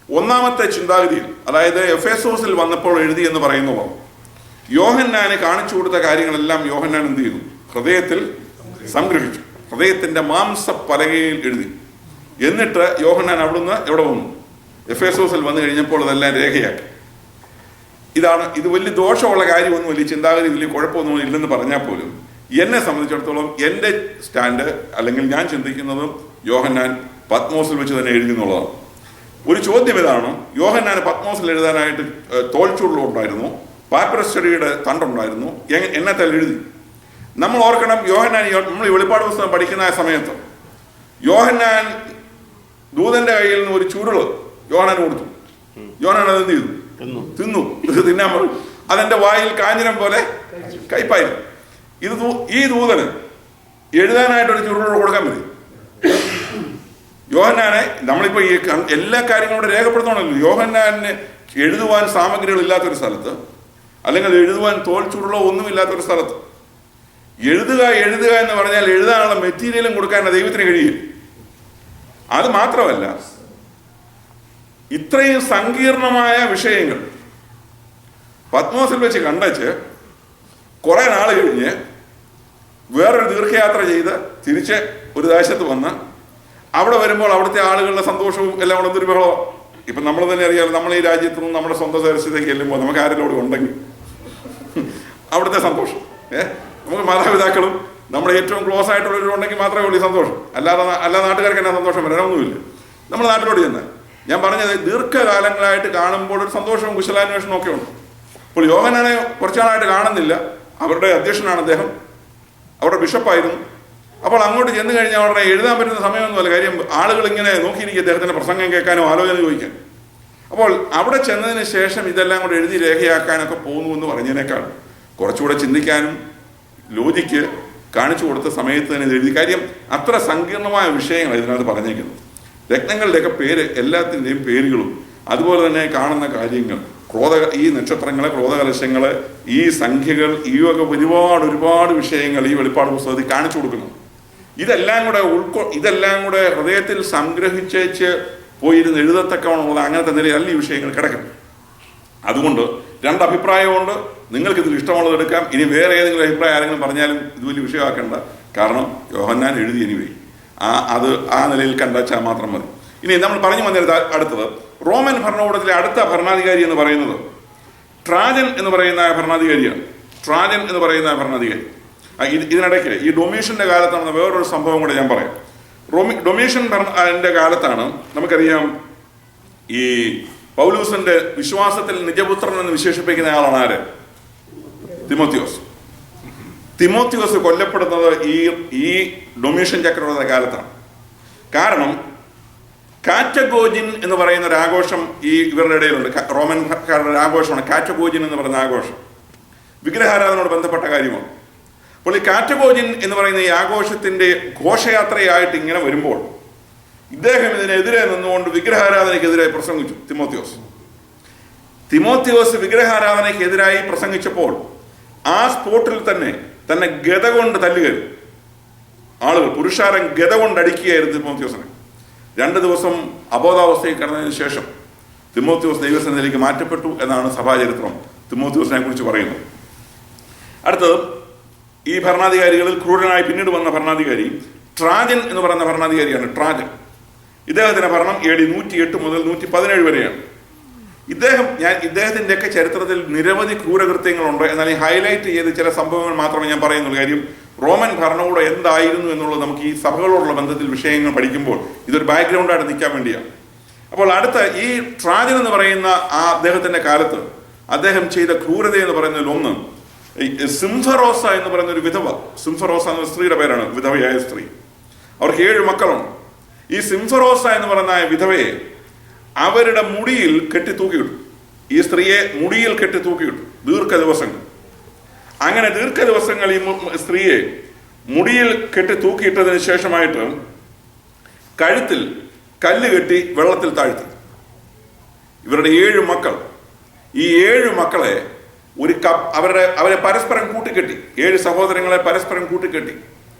1-ാമത്തെ ചിന്താഗതിയിൽ, അതായത് എഫേസോസിൽ വന്നപ്പോൾ എഴുതി എന്ന് പറയുന്നവർ യോഹന്നാനെ കാണിച്ചു കൊടുത്ത കാര്യങ്ങളെല്ലാം യോഹന്നാൻ എന്ത് ചെയ്തു? ഹൃദയത്തിൽ സംഗ്രഹിച്ചു, ഹൃദയത്തിന്റെ മാംസപ്പലകയിൽ എഴുതി. എന്നിട്ട് യോഹന്നാൻ അവിടുന്ന് എവിടെ വന്നു? എഫേസോസിൽ വന്നു കഴിഞ്ഞപ്പോൾ അതെല്ലാം രേഖയാക്കി. ഇത് വലിയ ദോഷമുള്ള കാര്യമൊന്നുമില്ല, ഈ ചിന്താഗതി വലിയ കുഴപ്പമൊന്നും ഇല്ലെന്ന് പറഞ്ഞാൽ പോലും എന്നെ സംബന്ധിച്ചിടത്തോളം എൻ്റെ സ്റ്റാൻഡ്, അല്ലെങ്കിൽ ഞാൻ ചിന്തിക്കുന്നതും യോഹന്നാൻ പത്മോസിൽ വെച്ച് തന്നെ എഴുതി എന്നുള്ളതാണ്. ഒരു ചോദ്യം ഇതാണ്, യോഹന്നാൻ പത്മോസിൽ എഴുതാനായിട്ട് തോൾച്ചൂടിലുണ്ടായിരുന്നു, പാപ്പറസ് സ്റ്റഡിയുടെ തണ്ടുണ്ടായിരുന്നു, എന്നത്തെ എഴുതി? നമ്മൾ ഓർക്കണം, യോഹന്നാൻ നമ്മൾ ഈ വെളിപ്പാട് പുസ്തകം പഠിക്കുന്ന ആ സമയത്ത് യോഹന്നാൻ ദൂതന്റെ കയ്യിൽ നിന്ന് ഒരു ചുരുള് യോഹന്നാൻ കൊടുത്തു. യോഹന്നാൻ അതെന്ത് ചെയ്തു? തിന്നു. തിന്നാൻ പറഞ്ഞു. അതെന്റെ വായിൽ കാഞ്ഞിരം പോലെ കയ്പായിരുന്നു. ഈ ദൂതന് എഴുതാനായിട്ടൊരു ചുരുളോട് കൊടുക്കാൻ പറ്റി? യോഹന്നാനെ നമ്മളിപ്പോ ഈ എല്ലാ കാര്യങ്ങളും ഇവിടെ രേഖപ്പെടുത്തണമല്ലോ. യോഹന്നാന് എഴുതുവാൻ സാമഗ്രികൾ ഇല്ലാത്തൊരു സ്ഥലത്ത്, അല്ലെങ്കിൽ എഴുതുവാൻ തോൽ ചുരുളോ ഒന്നുമില്ലാത്തൊരു സ്ഥലത്ത് എഴുതുക എന്ന് പറഞ്ഞാൽ എഴുതാനുള്ള മെറ്റീരിയലും കൊടുക്കാൻ ദൈവത്തിന് കഴിയില്ല. അത് മാത്രമല്ല, ഇത്രയും സങ്കീർണമായ വിഷയങ്ങൾ പത്മോസിൽ വെച്ച് കണ്ടച്ച് കുറെ നാൾ കഴിഞ്ഞ് വേറൊരു ദീർഘയാത്ര ചെയ്ത് തിരിച്ച് ഒരു ദേശത്ത് വന്ന് അവിടെ വരുമ്പോൾ അവിടുത്തെ ആളുകളുടെ സന്തോഷവും എല്ലാം കൂടെ എന്തൊരു ബഹളോ. ഇപ്പം നമ്മൾ തന്നെ അറിയാമല്ലോ, നമ്മൾ ഈ രാജ്യത്ത് നിന്ന് നമ്മുടെ സ്വന്തം സദസ്യതയ്ക്ക് ചെല്ലുമ്പോൾ നമുക്ക് ആരെങ്കിലും ഉണ്ടെങ്കിൽ അവിടുത്തെ സന്തോഷം, നമുക്ക് മാതാപിതാക്കളും നമ്മുടെ ഏറ്റവും ക്ലോസ് ആയിട്ടുള്ളവരുണ്ടെങ്കിൽ മാത്രമേ ഉള്ളൂ ഈ സന്തോഷം. അല്ലാതെ നാട്ടുകാർക്ക് എന്നാ സന്തോഷം വരാനൊന്നുമില്ല. നമ്മൾ നാട്ടിലോട്ട് ചെന്നാൽ, ഞാൻ പറഞ്ഞത് ദീർഘകാലങ്ങളായിട്ട് കാണുമ്പോൾ ഒരു സന്തോഷവും കുശലാന്വേഷണവും ഒക്കെ ഉണ്ട്. അപ്പോൾ യോഹന്നാനെ കുറച്ചാളായിട്ട് കാണുന്നില്ല. അവരുടെ അധ്യക്ഷനാണ് അദ്ദേഹം, അവരുടെ ബിഷപ്പായിരുന്നു. അപ്പോൾ അങ്ങോട്ട് ചെന്ന് കഴിഞ്ഞാൽ അവിടെ എഴുതാൻ പറ്റുന്ന സമയമൊന്നുമല്ല. കാര്യം ആളുകൾ ഇങ്ങനെ നോക്കിയിരിക്കും അദ്ദേഹത്തിൻ്റെ പ്രസംഗം കേൾക്കാനോ ആലോചന ചോദിക്കാൻ. അപ്പോൾ അവിടെ ചെന്നതിന് ശേഷം ഇതെല്ലാം കൂടെ എഴുതി രേഖയാക്കാനൊക്കെ പോകുന്നു എന്ന് പറഞ്ഞതിനേക്കാൾ കുറച്ചുകൂടെ ചിന്തിക്കാനും ലോജിക്ക് കാണിച്ചു കൊടുത്ത സമയത്ത് തന്നെ എഴുതി. കാര്യം അത്ര സങ്കീർണമായ വിഷയങ്ങൾ ഇതിനകത്ത് പറഞ്ഞേക്കുന്നത്. രത്നങ്ങളുടെയൊക്കെ പേര്, എല്ലാത്തിൻ്റെയും പേരുകളും, അതുപോലെ തന്നെ കാണുന്ന കാര്യങ്ങൾ, ഈ നക്ഷത്രങ്ങള്, ക്രോധകലശങ്ങള്, ഈ സംഖ്യകൾ, ഈ വക ഒരുപാട് വിഷയങ്ങൾ ഈ വെളിപ്പാട് പുസ്തകത്തിൽ കാണിച്ചു കൊടുക്കുന്നു. ഇതെല്ലാം കൂടെ ഹൃദയത്തിൽ സംഗ്രഹിച്ചേച്ച് പോയിരുന്ന് എഴുതത്തക്കവണ്ണമുള്ള അങ്ങനത്തെ നിലയല്ല ഈ വിഷയങ്ങൾ കിടക്കുന്നത്. അതുകൊണ്ട് രണ്ടഭിപ്രായമുണ്ട്. നിങ്ങൾക്കിതിൽ ഇഷ്ടമുള്ളത് എടുക്കാം. ഇനി വേറെ ഏതെങ്കിലും അഭിപ്രായം ആരെങ്കിലും പറഞ്ഞാലും ഇത് വലിയ വിഷയമാക്കേണ്ട. കാരണം യോഹന്നാൻ എഴുതി എനിവേ, അത് ആ നിലയിൽ കണ്ടാച്ചാൽ മാത്രം മതി. ഇനി നമ്മൾ പറഞ്ഞു വന്നിരുന്ന അടുത്തത് റോമൻ ഭരണകൂടത്തിലെ അടുത്ത ഭരണാധികാരി എന്ന് പറയുന്നത് ട്രാജൻ എന്ന് പറയുന്ന ഭരണാധികാരിയാണ്. ഇതിനിടയ്ക്ക് ഈ ഡൊമീഷ്യന്റെ കാലത്ത് നടന്ന വേറൊരു സംഭവം കൂടെ ഞാൻ പറയാം. ഡൊമീഷ്യൻ ഭരണ കാലത്താണ് നമുക്കറിയാം ഈ പൗലൂസിന്റെ വിശ്വാസത്തിൽ നിജപുത്രൻ എന്ന് വിശേഷിപ്പിക്കുന്ന ആളാണ് ആര്? തിമോത്തിയോസ്. തിമോത്തിയോസ് കൊല്ലപ്പെടുന്നത് ഈ ഡൊമീഷ്യൻ ചക്രവർത്തിയുടെ കാലത്താണ്. കാരണം കാറ്റഗോജിൻ എന്ന് പറയുന്ന ഒരു ആഘോഷം ഇവരുടെ ഇടയിലുണ്ട്. റോമൻകാരുടെ ഒരു ആഘോഷമാണ് കാറ്റഗോജിൻ എന്ന് പറയുന്ന ആഘോഷം. വിഗ്രഹാരാധനയോട് ബന്ധപ്പെട്ട കാര്യമാണ്. അപ്പോൾ ഈ കാറ്റഗോജിൻ എന്ന് പറയുന്ന ഈ ആഘോഷത്തിന്റെ ഘോഷയാത്രയായിട്ട് ഇങ്ങനെ വരുമ്പോൾ ഇദ്ദേഹം ഇതിനെതിരെ നിന്നുകൊണ്ട് വിഗ്രഹാരാധനയ്ക്കെതിരായി പ്രസംഗിച്ചു. തിമോത്തിയോസ് വിഗ്രഹാരാധനയ്ക്കെതിരായി പ്രസംഗിച്ചപ്പോൾ ആ സ്പോട്ടിൽ തന്നെ ഗത കൊണ്ട് തല്ലുകയും ആളുകൾ പുരുഷാരം ഗത കൊണ്ട് അടിക്കുകയായിരുന്നു തിമോത്തിയോസിനെ. 2 ദിവസം അബോധാവസ്ഥയിൽ കിടന്നതിന് ശേഷം തിമോത്തിയോസ് ദൈവസന്നിധിയിലേക്ക് മാറ്റപ്പെട്ടു എന്നാണ് സഭാചരിത്രം തിമോത്തിയോസിനെ കുറിച്ച് പറയുന്നത്. അടുത്തത് ഈ ഭരണാധികാരികളിൽ ക്രൂരനായി പിന്നീട് വന്ന ഭരണാധികാരി ട്രാജൻ എന്ന് പറയുന്ന ഭരണാധികാരിയാണ്. ട്രാജൻ. ഇദ്ദേഹത്തിന്റെ ഭരണം AD 108 മുതൽ 117 വരെയാണ്. ഇദ്ദേഹത്തിൻ്റെയൊക്കെ ചരിത്രത്തിൽ നിരവധി ക്രൂരകൃത്യങ്ങളുണ്ട്. എന്നാൽ ഈ ഹൈലൈറ്റ് ചെയ്ത് ചില സംഭവങ്ങൾ മാത്രമേ ഞാൻ പറയുന്നുള്ളൂ. കാര്യം റോമൻ ഭരണകൂടം എന്തായിരുന്നു എന്നുള്ളത് നമുക്ക് ഈ സഭകളോടുള്ള ബന്ധത്തിൽ വിഷയങ്ങൾ പഠിക്കുമ്പോൾ ഇതൊരു ബാക്ക്ഗ്രൗണ്ടായിട്ട് നിൽക്കാൻ വേണ്ടിയാണ്. അപ്പോൾ അടുത്ത ഈ ട്രാജൻ എന്ന് പറയുന്ന അദ്ദേഹത്തിന്റെ കാലത്ത് അദ്ദേഹം ചെയ്ത ക്രൂരത എന്ന് പറയുന്നതിൽ ഒന്ന് സിംഫറോസ എന്ന് പറയുന്ന ഒരു വിധവ. സിംഫറോസ എന്ന സ്ത്രീയുടെ പേരാണ്, വിധവയായ സ്ത്രീ. അവർക്ക് 7 മക്കളുണ്ട്. ഈ സിംഫറോസ എന്ന് പറയുന്ന വിധവയെ അവരുടെ മുടിയിൽ കെട്ടി തൂക്കിയിട്ടു. ഈ സ്ത്രീയെ മുടിയിൽ കെട്ടി തൂക്കിയിട്ടു ദീർഘദിവസങ്ങൾ. അങ്ങനെ ദീർഘദിവസങ്ങൾ ഈ സ്ത്രീയെ മുടിയിൽ കെട്ടി തൂക്കിയിട്ടതിന് ശേഷമായിട്ട് കഴുത്തിൽ കല്ല് കെട്ടി വെള്ളത്തിൽ താഴ്ത്തി. ഇവരുടെ 7 മക്കൾ, ഈ 7 മക്കളെ അവരെ പരസ്പരം കൂട്ടിക്കെട്ടി, 7 സഹോദരങ്ങളെ പരസ്പരം കൂട്ടിക്കെട്ടി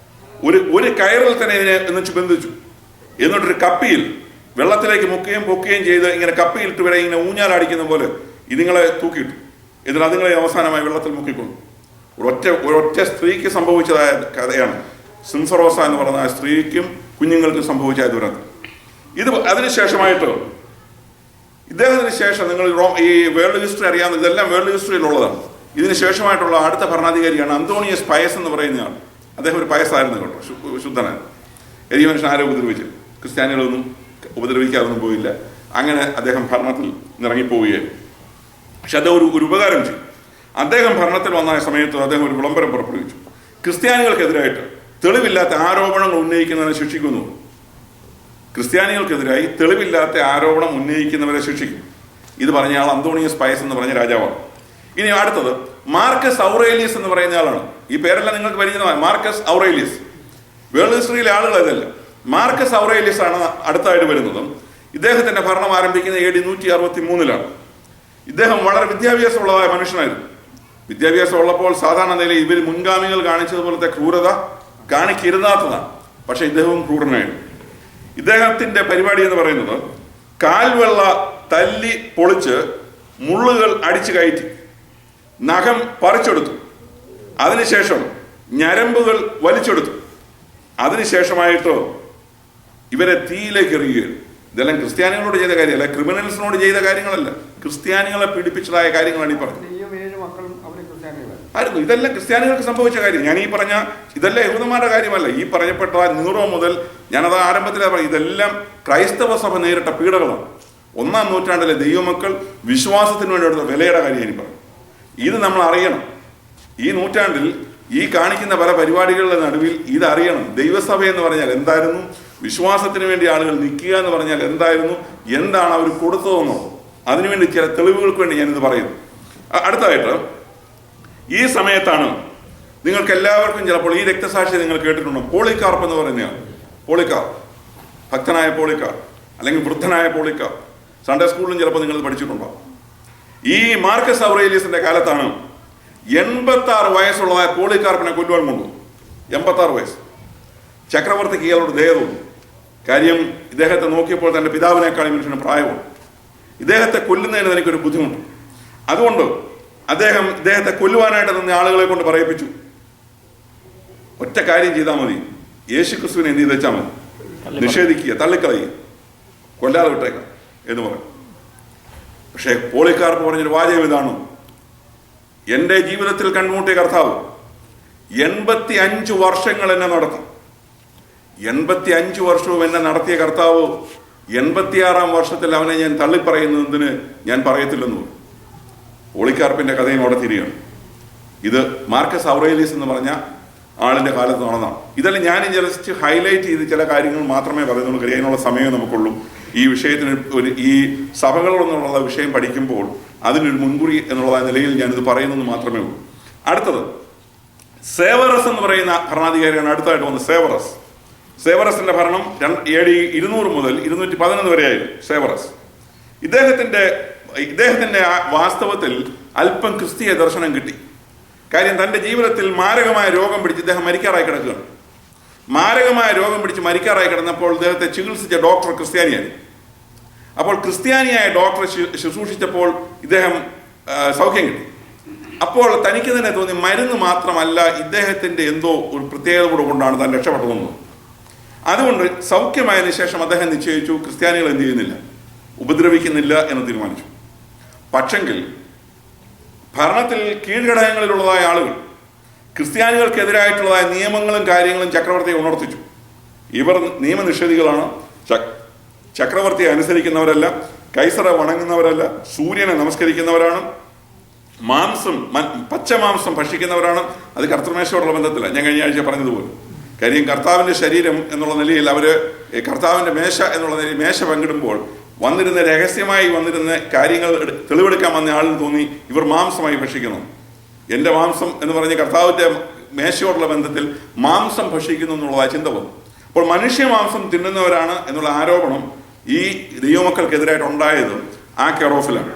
ഒരു കയറിൽ തന്നെ ഇതിനെ എന്നിട്ട് ബന്ധിച്ചു. എന്നിട്ടൊരു കപ്പിയിൽ വെള്ളത്തിലേക്ക് മുക്കുകയും പൊക്കുകയും ചെയ്ത് ഇങ്ങനെ കപ്പിയിലിട്ട് വരെ ഇങ്ങനെ ഊഞ്ഞാലടിക്കുന്ന പോലെ ഇതുങ്ങളെ തൂക്കിയിട്ടു. എന്നിട്ട് അതുങ്ങളെ അവസാനമായി വെള്ളത്തിൽ മുക്കിക്കൊണ്ടു. ഒരൊറ്റ സ്ത്രീക്ക് സംഭവിച്ചതായ കഥയാണ് സിംഫറോസ എന്ന് പറയുന്ന ആ സ്ത്രീക്കും കുഞ്ഞുങ്ങൾക്കും സംഭവിച്ച ദുരന്തം. അതിനുശേഷമായിട്ട് ഇദ്ദേഹത്തിന് ശേഷം നിങ്ങൾ ഈ വേൾഡ് ഹിസ്റ്ററി അറിയാവുന്ന ഇതെല്ലാം വേൾഡ് ഹിസ്റ്ററിയിലുള്ളതാണ്. ഇതിന് ശേഷമായിട്ടുള്ള അടുത്ത ഭരണാധികാരിയാണ് അന്തോണിയസ് പയസ് എന്ന് പറയുന്ന ആൾ. അദ്ദേഹം ഒരു പയസായിരുന്നു കേട്ടോ, ശുദ്ധനായിരുന്നു. ഈ മനുഷ്യൻ ആരെ ഉപദ്രവിച്ചില്ല, ക്രിസ്ത്യാനികളൊന്നും ഉപദ്രവിക്കാതൊന്നും പോയില്ല. അങ്ങനെ അദ്ദേഹം ഭരണത്തിൽ ഇറങ്ങിപ്പോവുകയായിരുന്നു. പക്ഷെ അദ്ദേഹം ഒരു ഉപകാരം ചെയ്തു. അദ്ദേഹം ഭരണത്തിൽ വന്ന സമയത്ത് അദ്ദേഹം ഒരു വിളംബരം പുറപ്പെടുവിച്ചു. ക്രിസ്ത്യാനികൾക്കെതിരായിട്ട് തെളിവില്ലാത്ത ആരോപണങ്ങൾ ഉന്നയിക്കുന്നവരെ ശിക്ഷിക്കുന്നു. ക്രിസ്ത്യാനികൾക്കെതിരായി തെളിവില്ലാത്ത ആരോപണം ഉന്നയിക്കുന്നവരെ ശിക്ഷിക്കും. ഇത് പറഞ്ഞ ആൾ അന്തോണിയസ് പയസ് എന്ന് പറഞ്ഞ രാജാവാണ്. ഇനി അടുത്തത് മാർക്കസ് ഔറേലിയസ് എന്ന് പറയുന്ന ആളാണ്. ഈ പേരെല്ലാം നിങ്ങൾക്ക് പരിചിതമായ മാർക്കസ് ഔറേലിയസ്. വേൾഡ് ഹിസ്റ്ററിയിലെ ആളുകൾ ഇതല്ല. മാർക്കസ് ഔറേലിയസ് ആണ് അടുത്തായിട്ട് വരുന്നതും. ഇദ്ദേഹത്തിന്റെ ഭരണം ആരംഭിക്കുന്ന AD 163 ഇദ്ദേഹം വളരെ വിദ്യാഭ്യാസമുള്ളതായ മനുഷ്യനായിരുന്നു. വിദ്യാഭ്യാസം ഉള്ളപ്പോൾ സാധാരണ നിലയിൽ ഇവർ മുൻഗാമികൾ കാണിച്ചതുപോലത്തെ ക്രൂരത കാണിക്കരുതാത്തതാണ്. പക്ഷെ ഇദ്ദേഹവും ക്രൂരനായിരുന്നു. ഇദ്ദേഹത്തിന്റെ പരിപാടി എന്ന് പറയുന്നത് കാൽവെള്ള തല്ലി പൊളിച്ച് മുള്ളുകൾ അടിച്ചു കയറ്റി നഖം പറിച്ചെടുത്തു. അതിനുശേഷം ഞരമ്പുകൾ വലിച്ചെടുത്തു. അതിനുശേഷമായിട്ടോ ഇവരെ തീയിലേക്ക് എറിയുകയാണ്. ഇതെല്ലാം ക്രിസ്ത്യാനികളോട് ചെയ്ത കാര്യമല്ല, ക്രിമിനൽസിനോട് ചെയ്ത കാര്യങ്ങളല്ല, ക്രിസ്ത്യാനികളെ പീഡിപ്പിച്ചതായ കാര്യങ്ങളാണ് ഈ പറഞ്ഞത്. ആയിരുന്നു ഇതെല്ലാം ക്രിസ്ത്യാനികൾക്ക് സംഭവിച്ച കാര്യം. ഞാൻ ഈ പറഞ്ഞ ഇതെല്ലാം യഹൂദന്മാരുടെ കാര്യമല്ല. ഈ പറയപ്പെട്ട നീറോ മുതൽ ഞാനത് ആരംഭത്തിലെ പറയും, ഇതെല്ലാം ക്രൈസ്തവ സഭ നേരിട്ട പീഡകളാണ്. 1-ാം നൂറ്റാണ്ടിലെ ദൈവമക്കൾ വിശ്വാസത്തിന് വേണ്ടി എടുത്ത വിലയുടെ കാര്യം ഞാൻ പറയും. ഇത് നമ്മൾ അറിയണം. ഈ നൂറ്റാണ്ടിൽ ഈ കാണിക്കുന്ന പല പരിപാടികളുടെ നടുവിൽ ഇതറിയണം. ദൈവസഭ എന്ന് പറഞ്ഞാൽ എന്തായിരുന്നു, വിശ്വാസത്തിന് വേണ്ടി ആളുകൾ നിൽക്കുക എന്ന് പറഞ്ഞാൽ എന്തായിരുന്നു, എന്താണ് അവർ കൊടുത്തതെന്നുള്ളത് അതിനുവേണ്ടി ചില തെളിവുകൾക്ക് വേണ്ടി ഞാനിത് പറയുന്നു. അടുത്തതായിട്ട് ഈ സമയത്താണ് നിങ്ങൾക്ക് എല്ലാവർക്കും ചിലപ്പോൾ ഈ രക്തസാക്ഷി നിങ്ങൾ കേട്ടിട്ടുണ്ടോ, പോളികാർപ്പ് എന്ന് പറയുന്നതാണ്. പോളികാർപ്പ്, ഭക്തനായ പോളികാർപ്പ് അല്ലെങ്കിൽ വൃദ്ധനായ പോളികാർപ്പ്. സൺഡേ സ്കൂളിലും ചിലപ്പോൾ നിങ്ങൾ പഠിച്ചിട്ടുണ്ടോ. ഈ മാർക്കസ് ഔറേലിയസിന്റെ കാലത്താണ് 86 വയസ്സുള്ളതായ പോളികാർപ്പിനെ കൊല്ലുവാൻ കൊണ്ടു. 86 വയസ്സ്. ചക്രവർത്തിക്ക് ഇയാളോട് ദയ തോന്നി. കാര്യം ഇദ്ദേഹത്തെ നോക്കിയപ്പോൾ തന്റെ പിതാവിനേക്കാൾ മനുഷ്യന് പ്രായമാണ്. ഇദ്ദേഹത്തെ കൊല്ലുന്നതിന് എനിക്കൊരു ബുദ്ധിമുട്ട്. അതുകൊണ്ട് ഇദ്ദേഹത്തെ കൊല്ലുവാനായിട്ട് നിന്ന് ആളുകളെ കൊണ്ട് പറയിപ്പിച്ചു, ഒറ്റ കാര്യം ചെയ്താൽ മതി, യേശു ക്രിസ്തുവിനെ എന്ത് ചെയ്ത് വെച്ചാൽ മതി, നിഷേധിക്കുക, തള്ളിക്കളയുക, കൊല്ലാതെ വിട്ടേക്കാം എന്ന് പറയും. പക്ഷേ പോളികാർപ്പ് പറഞ്ഞൊരു വാചകം ഇതാണ്, എൻ്റെ ജീവിതത്തിൽ കണ്ടുമുട്ടിയ കർത്താവ് 85 വർഷങ്ങൾ എന്നെ നടത്തി, 85 വർഷവും എന്നെ നടത്തിയ കർത്താവ് 86-ാം വർഷത്തിൽ അവനെ ഞാൻ തള്ളിപ്പറയുന്നതിന് ഞാൻ പറയത്തില്ലെന്നു. പോളികാർപ്പിന്റെ കഥയും അവിടെ തിരികെയാണ്. ഇത് മാർക്കസ് ഔറേലിയസ് എന്ന് പറഞ്ഞ ആളിന്റെ കാലത്ത് നടന്നതാണ്. ഇതെല്ലാം ഞാൻ ജസ്റ്റ് ഹൈലൈറ്റ് ചെയ്ത് ചില കാര്യങ്ങൾ മാത്രമേ പറയുന്നുള്ളൂ. കഴിയാനുള്ള സമയം നമുക്കുള്ളൂ. ഈ വിഷയത്തിന് ഈ സഭകൾ എന്നുള്ള വിഷയം പഠിക്കുമ്പോൾ അതിനൊരു മുൻകുറി എന്നുള്ള നിലയിൽ ഞാനിത് പറയുന്നത് മാത്രമേ ഉള്ളൂ. അടുത്തത് സേവറസ് എന്ന് പറയുന്ന ഭരണാധികാരിയാണ് അടുത്തായിട്ട് വന്നത്. സേവറസിന്റെ ഭരണം AD 200 മുതൽ 211 വരെയായിരുന്നു സേവറസ്. ഇദ്ദേഹത്തിന്റെ വാസ്തവത്തിൽ അല്പം ക്രിസ്തീയ ദർശനം കിട്ടി. കാര്യം തന്റെ ജീവിതത്തിൽ മാരകമായ രോഗം പിടിച്ച് ഇദ്ദേഹം മരിക്കാറായി കിടക്കുകയാണ്. മാരകമായ രോഗം പിടിച്ച് മരിക്കാറായി കിടന്നപ്പോൾ ഇദ്ദേഹത്തെ ചികിത്സിച്ച ഡോക്ടർ ക്രിസ്ത്യാനിയായി. അപ്പോൾ ക്രിസ്ത്യാനിയായ ഡോക്ടറെ ശുശ്രൂഷിച്ചപ്പോൾ ഇദ്ദേഹം സൗഖ്യം കിട്ടി. അപ്പോൾ തനിക്ക് തന്നെ തോന്നി മരുന്ന് മാത്രമല്ല, ഇദ്ദേഹത്തിന്റെ എന്തോ ഒരു പ്രത്യേകത കൂടെ കൊണ്ടാണ് താൻ രക്ഷപ്പെട്ടതെന്ന്. അതുകൊണ്ട് സൗഖ്യമായതിനു ശേഷം അദ്ദേഹം നിശ്ചയിച്ചു ക്രിസ്ത്യാനികൾ എന്ത് ചെയ്യുന്നില്ല, ഉപദ്രവിക്കുന്നില്ല എന്ന് തീരുമാനിച്ചു. പക്ഷെങ്കിൽ ഭരണത്തിൽ കീഴ്ഘടകങ്ങളിലുള്ളതായ ആളുകൾ ക്രിസ്ത്യാനികൾക്കെതിരായിട്ടുള്ളതായ നിയമങ്ങളും കാര്യങ്ങളും ചക്രവർത്തിയെ ഉണർത്തിച്ചു. ഇവർ നിയമനിഷേധികളാണ്, ചക്രവർത്തിയെ അനുസരിക്കുന്നവരല്ല, കൈസറെ വണങ്ങുന്നവരല്ല, സൂര്യനെ നമസ്കരിക്കുന്നവരാണ്, പച്ചമാംസം ഭക്ഷിക്കുന്നവരാണ്. അത് കർത്തൃമേശയോടുള്ള ബന്ധത്തില്ല, ഞാൻ കഴിഞ്ഞ ആഴ്ച പറഞ്ഞതുപോലെ. കാര്യം കർത്താവിൻ്റെ ശരീരം എന്നുള്ള നിലയിൽ അവര് കർത്താവിൻ്റെ മേശ എന്നുള്ള നിലയിൽ മേശ പങ്കിടുമ്പോൾ വന്നിരുന്ന രഹസ്യമായി വന്നിരുന്ന കാര്യങ്ങൾ തെളിവെടുക്കാൻ വന്ന ആളിന് തോന്നി ഇവർ മാംസമായി ഭക്ഷിക്കുന്നു. എൻ്റെ മാംസം എന്ന് പറഞ്ഞ് കർത്താവിൻ്റെ മേശയോടുള്ള ബന്ധത്തിൽ മാംസം ഭക്ഷിക്കുന്നു എന്നുള്ളതായ ചിന്ത വന്നു. അപ്പോൾ മനുഷ്യ മാംസം തിന്നുന്നവരാണ് എന്നുള്ള ആരോപണം ഈ ദൈവമക്കൾക്കെതിരായിട്ട് ഉണ്ടായത് ആ കെയറോഫിലാണ്.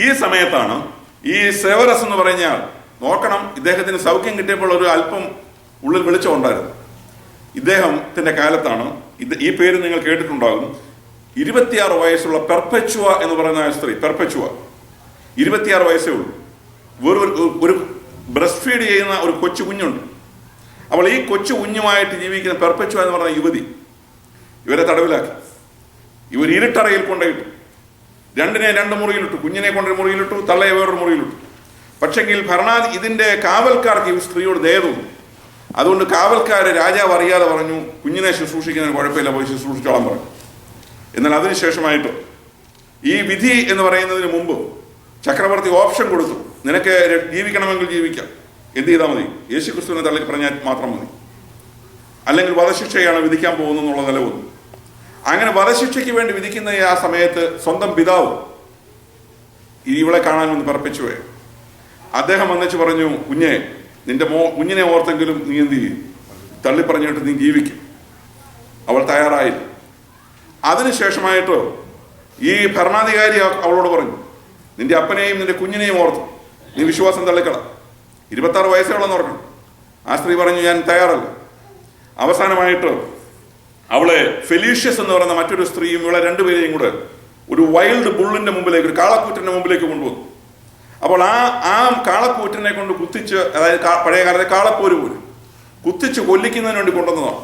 ഈ സമയത്താണ് ഈ സേവറസ് എന്ന് പറഞ്ഞ ആൾ, നോക്കണം, ഇദ്ദേഹത്തിന് സൗഖ്യം കിട്ടിയപ്പോൾ ഒരു അല്പം ഉള്ളിൽ വെളിച്ചമുണ്ടായിരുന്നു. ഇദ്ദേഹത്തിന്റെ കാലത്താണ് ഈ പേര് നിങ്ങൾ കേട്ടിട്ടുണ്ടാകും. 26 വയസ്സുള്ള പെർപ്പച്വ എന്ന് പറയുന്ന സ്ത്രീ, പെർപ്പച്വ 26 വയസ്സേ ഉള്ളൂ. ഒരു ബ്രസ്റ്റ് ഫീഡ് ചെയ്യുന്ന ഒരു കൊച്ചു കുഞ്ഞുണ്ട്. അപ്പോൾ ഈ കൊച്ചു കുഞ്ഞുമായിട്ട് ജീവിക്കുന്ന പെർപ്പച്വ എന്ന് പറയുന്ന യുവതി ഇവരെ തടവിലാക്കി. ഇവർ ഇരുട്ടറയിൽ കൊണ്ടുപോയിട്ടു. രണ്ടിനെ 2 മുറിയിലിട്ടു. കുഞ്ഞിനെ കൊണ്ടൊരു മുറിയിലിട്ടു, തള്ളയെ വേറൊരു മുറിയിലിട്ടു. പക്ഷെങ്കിൽ ഇതിന്റെ കാവൽക്കാർക്ക് ഈ സ്ത്രീയോട് ദയ തോന്നി. അതുകൊണ്ട് കാവൽക്കാര് രാജാവ് അറിയാതെ പറഞ്ഞു, കുഞ്ഞിനെ ശുശ്രൂഷിക്കുന്നതിന് കുഴപ്പമില്ല, പോയി ശുശ്രൂഷിച്ചോളാൻ പറഞ്ഞു. എന്നാൽ അതിനുശേഷമായിട്ട് ഈ വിധി എന്ന് പറയുന്നതിന് മുമ്പ് ചക്രവർത്തി ഓപ്ഷൻ കൊടുത്തു, നിനക്ക് ജീവിക്കണമെങ്കിൽ ജീവിക്കാം, എന്ത് ചെയ്താൽ മതി, യേശു ക്രിസ്തുവിനെ തള്ളി പറഞ്ഞാൽ മാത്രം മതി, അല്ലെങ്കിൽ വധശിക്ഷയാണ് വിധിക്കാൻ പോകുന്നെന്നുള്ള നില വന്നു. അങ്ങനെ വധശിക്ഷയ്ക്ക് വേണ്ടി വിധിക്കുന്ന ആ സമയത്ത് സ്വന്തം പിതാവ് ഇവളെ കാണാൻ വന്ന് പറപ്പിച്ചുപോയി. അദ്ദേഹം വന്നിച്ച് പറഞ്ഞു, നിന്റെ കുഞ്ഞിനെ ഓർത്തെങ്കിലും നീ എന്ത് ചെയ്യും, തള്ളി പറഞ്ഞിട്ട് നീ ജീവിക്കും. അവൾ തയ്യാറായില്ല. അതിനുശേഷമായിട്ട് ഈ ഭരണാധികാരി അവളോട് പറഞ്ഞു, നിന്റെ അപ്പനെയും നിന്റെ കുഞ്ഞിനെയും ഓർത്തു നീ വിശ്വാസം തള്ളിക്കള. 26 വയസ്സേ ഉള്ളെന്ന് ഓർക്കണം. ആ സ്ത്രീ പറഞ്ഞു, ഞാൻ തയ്യാറല്ല. അവസാനമായിട്ട് അവളെ ഫെലീഷ്യസ് എന്ന് പറയുന്ന മറ്റൊരു സ്ത്രീയും ഇവളെ 2 പേരെയും കൂടെ ഒരു വൈൽഡ് ബുള്ളിന്റെ മുമ്പിലേക്ക്, ഒരു കാളക്കൂറ്റിന്റെ മുമ്പിലേക്ക് കൊണ്ടുവന്നു. അപ്പോൾ ആ കാളക്കൂറ്റിനെ കൊണ്ട് കുത്തിച്ച്, അതായത് പഴയ കാലത്തെ കാളപ്പോര് പോലും കുത്തിച്ച് കൊല്ലിക്കുന്നതിന് വേണ്ടി കൊണ്ടുവന്നതാണ്.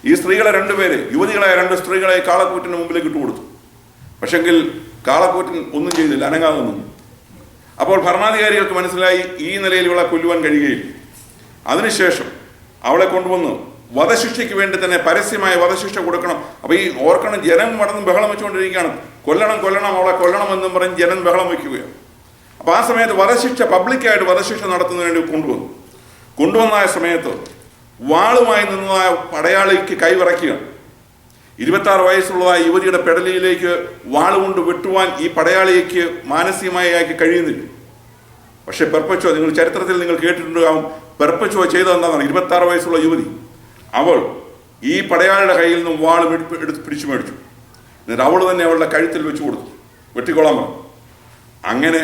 ഈ സ്ത്രീകളെ 2 പേരെ, യുവതികളായ 2 സ്ത്രീകളെ കാളക്കൂറ്റിന്റെ മുമ്പിലേക്ക് ഇട്ടുകൊടുത്തു. പക്ഷെങ്കിൽ കാളക്കൂറ്റിൻ ഒന്നും ചെയ്തില്ല, അനങ്ങാതെ നിന്നു. അപ്പോൾ ഭരണാധികാരികൾക്ക് മനസ്സിലായി ഈ നിലയിൽ ഇവളെ കൊല്ലുവാൻ കഴിയുകയില്ല. അതിനുശേഷം അവളെ കൊണ്ടുവന്ന് വധശിക്ഷയ്ക്ക് വേണ്ടി തന്നെ പരസ്യമായ വധശിക്ഷ കൊടുക്കണം. അപ്പൊ ഈ ഓർക്കണം, ജനം മടന്ന് ബഹളം വെച്ചുകൊണ്ടിരിക്കുകയാണ്, കൊല്ലണം അവളെ കൊല്ലണം എന്നും പറഞ്ഞ് ജനം ബഹളം വയ്ക്കുകയാണ്. അപ്പൊ ആ സമയത്ത് വധശിക്ഷ, പബ്ലിക്കായിട്ട് വധശിക്ഷ നടത്തുന്നതിന് വേണ്ടി കൊണ്ടുവന്ന സമയത്ത് വാളുമായി നിന്നതായ പടയാളിക്ക് കൈവിറക്കുകയാണ്. 26 വയസ്സുള്ളതായ യുവതിയുടെ പെടലിയിലേക്ക് വാളുകൊണ്ട് വെട്ടുവാൻ ഈ പടയാളിക്ക് മാനസികമായി കഴിയുന്നില്ല. പക്ഷെ പെർപ്പച്വ, നിങ്ങൾ ചരിത്രത്തിൽ നിങ്ങൾ കേട്ടിട്ടുണ്ടാകും, പെർപ്പച്വ ചെയ്തത് എന്താണെന്നാണ്. 26 വയസ്സുള്ള യുവതി അവൾ ഈ പടയാളിയുടെ കയ്യിൽ നിന്നും വാൾ പിടിച്ചു മേടിച്ചു. എന്നിട്ട് അവൾ തന്നെ അവളുടെ കഴുത്തിൽ വെച്ചു കൊടുത്തു, വെട്ടിക്കൊള്ളാൻ പറഞ്ഞു. അങ്ങനെ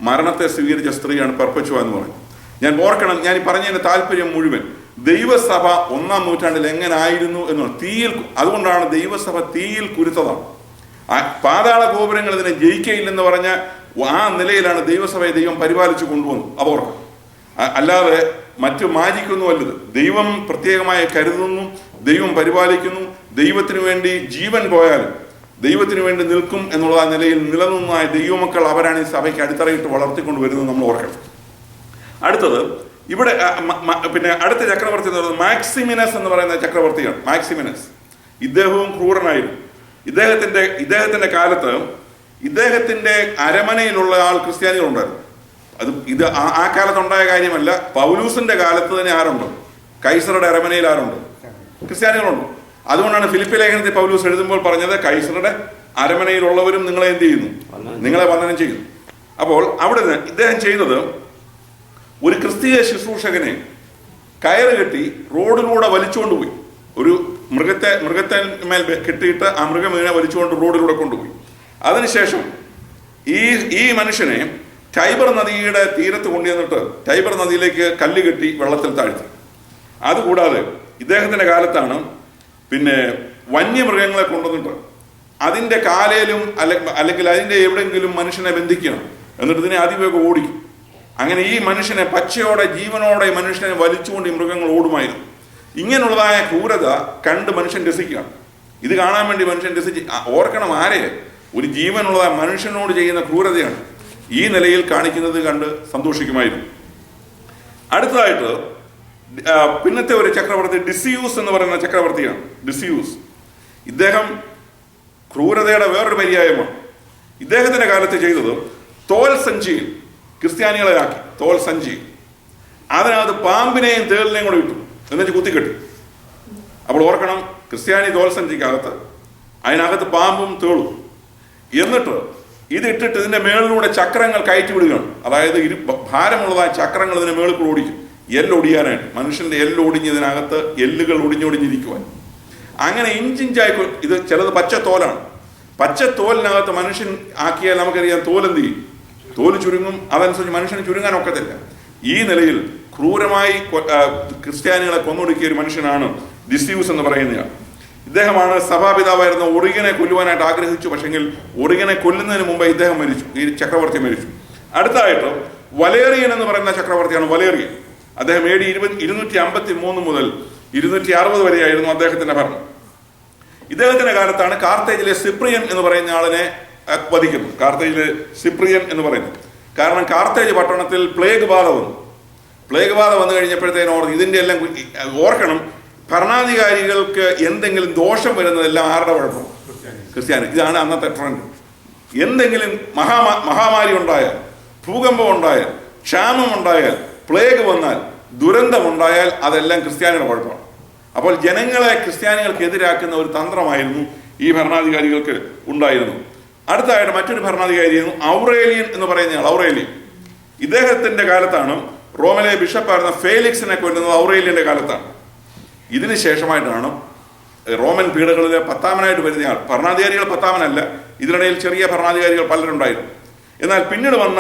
മരണത്തെ സ്വീകരിച്ച സ്ത്രീയാണ് പെർപ്പച്വ എന്ന് പറയുന്നത്. ഞാൻ ഓർക്കണം, ഞാൻ ഈ പറഞ്ഞതിന്റെ താല്പര്യം മുഴുവൻ ദൈവസഭ 1-ാം നൂറ്റാണ്ടിൽ എങ്ങനെ ആയിരുന്നു എന്നാണ്. അതുകൊണ്ടാണ് ദൈവസഭ തീയിൽ കുരുത്തതാണ്. പാതാള ഗോപുരങ്ങൾ ഇതിനെ ജയിക്കയില്ലെന്ന് പറഞ്ഞ ആ നിലയിലാണ് ദൈവസഭയെ ദൈവം പരിപാലിച്ചു കൊണ്ടുവന്നു. അപ്പോൾ അല്ലാതെ മറ്റു മാജിക്കൊന്നുമല്ലത്. ദൈവം പ്രത്യേകമായി കരുതുന്നു, ദൈവം പരിപാലിക്കുന്നു. ദൈവത്തിന് വേണ്ടി ജീവൻ പോയാലും ദൈവത്തിന് വേണ്ടി നിൽക്കും എന്നുള്ള ആ നിലയിൽ നിലനിന്നായ ദൈവമക്കൾ അവരാണ് ഈ സഭയ്ക്ക് അടിത്തറയിട്ട് വളർത്തിക്കൊണ്ട് വരുന്നത് നമ്മൾ ഓർക്കണം. അടുത്തത് ഇവിടെ പിന്നെ അടുത്ത ചക്രവർത്തി എന്ന് പറയുന്നത് മാക്സിമിനസ് എന്ന് പറയുന്ന ചക്രവർത്തിയാണ്. മാക്സിമിനസ് ഇദ്ദേഹവും ക്രൂരനായിരുന്നു. ഇദ്ദേഹത്തിന്റെ കാലത്ത് ഇദ്ദേഹത്തിന്റെ അരമനയിലുള്ള ആൾ ക്രിസ്ത്യാനികളുണ്ടായിരുന്നു. ഇത് ആ കാലത്തുണ്ടായ കാര്യമല്ല. പൗലൂസിന്റെ കാലത്ത് തന്നെ ആരുണ്ട്? കൈസറുടെ അരമനയിൽ ആരുണ്ട്? ക്രിസ്ത്യാനികളുണ്ട്. അതുകൊണ്ടാണ് ഫിലിപ്പി ലേഖനത്തിൽ പൗലൂസ് എഴുതുമ്പോൾ പറഞ്ഞത് കൈസറുടെ അരമനയിലുള്ളവരും നിങ്ങളെ എന്ത് ചെയ്യുന്നു? നിങ്ങളെ വന്ദനം ചെയ്യുന്നു. അപ്പോൾ അവിടെ ഇദ്ദേഹം ചെയ്തത് ഒരു ക്രിസ്തീയ ശുശ്രൂഷകനെ കയറ് കെട്ടി റോഡിലൂടെ വലിച്ചുകൊണ്ടുപോയി. ഒരു മൃഗത്തെ മേൽ കെട്ടിയിട്ട് ആ മൃഗം ഇതിനെ വലിച്ചുകൊണ്ട് റോഡിലൂടെ കൊണ്ടുപോയി. അതിനുശേഷം ഈ മനുഷ്യനെ ടൈബർ നദിയുടെ തീരത്ത് കൊണ്ടുവന്നിട്ട് ടൈബർ നദിയിലേക്ക് കല്ല് കെട്ടി വെള്ളത്തിൽ താഴ്ത്തി. അതുകൂടാതെ ഇദ്ദേഹത്തിന്റെ കാലത്താണ് പിന്നെ വന്യമൃഗങ്ങളെ കൊണ്ടുവന്നിട്ട് അതിന്റെ കാലയിലും അല്ലെങ്കിൽ അതിന്റെ എവിടെയെങ്കിലും മനുഷ്യനെ ബന്ധിക്കണം, എന്നിട്ട് ഇതിനെ അതിവേഗം ഓടിക്കും. അങ്ങനെ ഈ മനുഷ്യനെ പച്ചയോടെ ജീവനോടെ മനുഷ്യനെ വലിച്ചുകൊണ്ട് ഈ മൃഗങ്ങൾ ഓടുമായിരുന്നു. ഇങ്ങനെയുള്ളതായ ക്രൂരത കണ്ട് മനുഷ്യൻ രസിക്കുകയാണ്. ഇത് കാണാൻ വേണ്ടി മനുഷ്യൻ രസിച്ച് ഓർക്കണം, ആരെ? ഒരു ജീവനുള്ളതായ മനുഷ്യനോട് ചെയ്യുന്ന ക്രൂരതയാണ് ഈ നിലയിൽ കാണിക്കുന്നത് കണ്ട് സന്തോഷിക്കുമായിരുന്നു. അടുത്തതായിട്ട് പിന്നത്തെ ഒരു ചക്രവർത്തി ഡിസിയൂസ് എന്ന് പറയുന്ന ചക്രവർത്തിയാണ്. ഡിസിയൂസ് ഇദ്ദേഹം ക്രൂരതയുടെ വേറൊരു പര്യായമാണ്. ഇദ്ദേഹത്തിന്റെ കാലത്ത് ചെയ്തത് തോൽ സഞ്ചിയിൽ ക്രിസ്ത്യാനികളെ ആക്കി. തോൽ സഞ്ചി അതിനകത്ത് പാമ്പിനെയും തേളിനെയും കൂടെ ഇട്ടു, എന്നിട്ട് കുത്തിക്കെട്ടി. അപ്പോൾ ഓർക്കണം, ക്രിസ്ത്യാനി തോൽ സഞ്ചിക്കകത്ത് അതിനകത്ത് പാമ്പും തേളും. എന്നിട്ട് ഇതിട്ടിട്ട് ഇതിന്റെ മേളിലൂടെ ചക്രങ്ങൾ കയറ്റി വിടുകയാണ്. അതായത് ഭാരമുള്ളതായ ചക്രങ്ങൾ ഇതിന്റെ മേളിൽ കൂടെ ഓടിക്കും, എല്ലൊടിയാനായിട്ട്. മനുഷ്യന്റെ എല്ലൊടിഞ്ഞതിനകത്ത് എല്ലുകൾ ഒടിഞ്ഞൊടിഞ്ഞിരിക്കുവാൻ. അങ്ങനെ ഇഞ്ചിഞ്ചായി ഇത് ചിലത് പച്ചത്തോലാണ്. പച്ചത്തോലിനകത്ത് മനുഷ്യൻ ആക്കിയാൽ നമുക്കറിയാം തോൽ എന്ത് ചെയ്യും? തോല് ചുരുങ്ങും. അതനുസരിച്ച് മനുഷ്യന് ചുരുങ്ങാൻ ഒക്കത്തില്ല. ഈ നിലയിൽ ക്രൂരമായി ക്രിസ്ത്യാനികളെ കൊന്നൊടുക്കിയ ഒരു മനുഷ്യനാണ് ഡിസിയൂസ് എന്ന് പറയുന്നയാൾ. ഇദ്ദേഹമാണ് സഭാപിതാവായിരുന്ന ഒറിഗനെ കൊല്ലുവാനായിട്ട് ആഗ്രഹിച്ചു. പക്ഷെങ്കിൽ ഒറിഗനെ കൊല്ലുന്നതിന് മുമ്പ് ഇദ്ദേഹം മരിച്ചു, ഈ ചക്രവർത്തി മരിച്ചു. അടുത്തായിട്ട് വലേറിയൻ എന്ന് പറയുന്ന ചക്രവർത്തിയാണ്. വലേറിയൻ അദ്ദേഹം AD 253 മുതൽ 260 വരെയായിരുന്നു അദ്ദേഹത്തിന്റെ ഭരണം. ഇദ്ദേഹത്തിന്റെ കാലത്താണ് കാർത്തേജിലെ സിപ്രിയൻ എന്ന് പറയുന്ന ആളിനെ വധിക്കുന്നു. കാർത്തേജിലെ സിപ്രിയൻ എന്ന് പറയുന്നത് കാരണം കാർത്തേജ് പട്ടണത്തിൽ പ്ലേഗ് ബാധ വന്നു. പ്ലേഗ് ബാധ വന്നു കഴിഞ്ഞപ്പോഴത്തേനും ഇതിന്റെ എല്ലാം ഓർക്കണം, ഭരണാധികാരികൾക്ക് എന്തെങ്കിലും ദോഷം വരുന്നതെല്ലാം ആരുടെ കുഴപ്പം? ക്രിസ്ത്യാനി. ഇതാണ് അന്നത്തെ ട്രെൻഡ്. എന്തെങ്കിലും മഹാമാരി ഉണ്ടായാൽ, ഭൂകമ്പം ഉണ്ടായാൽ, ക്ഷാമം ഉണ്ടായാൽ, പ്ലേഗ് വന്നാൽ, ദുരന്തമുണ്ടായാൽ അതെല്ലാം ക്രിസ്ത്യാനിയുടെ കുഴപ്പമാണ്. അപ്പോൾ ജനങ്ങളെ ക്രിസ്ത്യാനികൾക്ക് എതിരാക്കുന്ന ഒരു തന്ത്രമായിരുന്നു ഈ ഭരണാധികാരികൾക്ക് ഉണ്ടായിരുന്നു. അടുത്തായിട്ട് മറ്റൊരു ഭരണാധികാരിയായിരുന്നു ഔറേലിയൻ എന്ന് പറയുന്നയാൾ. ഔറേലിയൻ ഇദ്ദേഹത്തിന്റെ കാലത്താണ് റോമിലെ ബിഷപ്പായിരുന്ന ഫേലിക്സിനെ കൊല്ലുന്നത്. ഔറേലിയന്റെ കാലത്താണ്. ഇതിന് ശേഷമായിട്ടാണ് റോമൻ പീഡകളിലെ 10ാമനായിട്ട് വരുന്നയാൾ. ഭരണാധികാരികൾ 10ാമനല്ല, ഇതിനിടയിൽ ചെറിയ ഭരണാധികാരികൾ പലരുണ്ടായിരുന്നു. എന്നാൽ പിന്നീട് വന്ന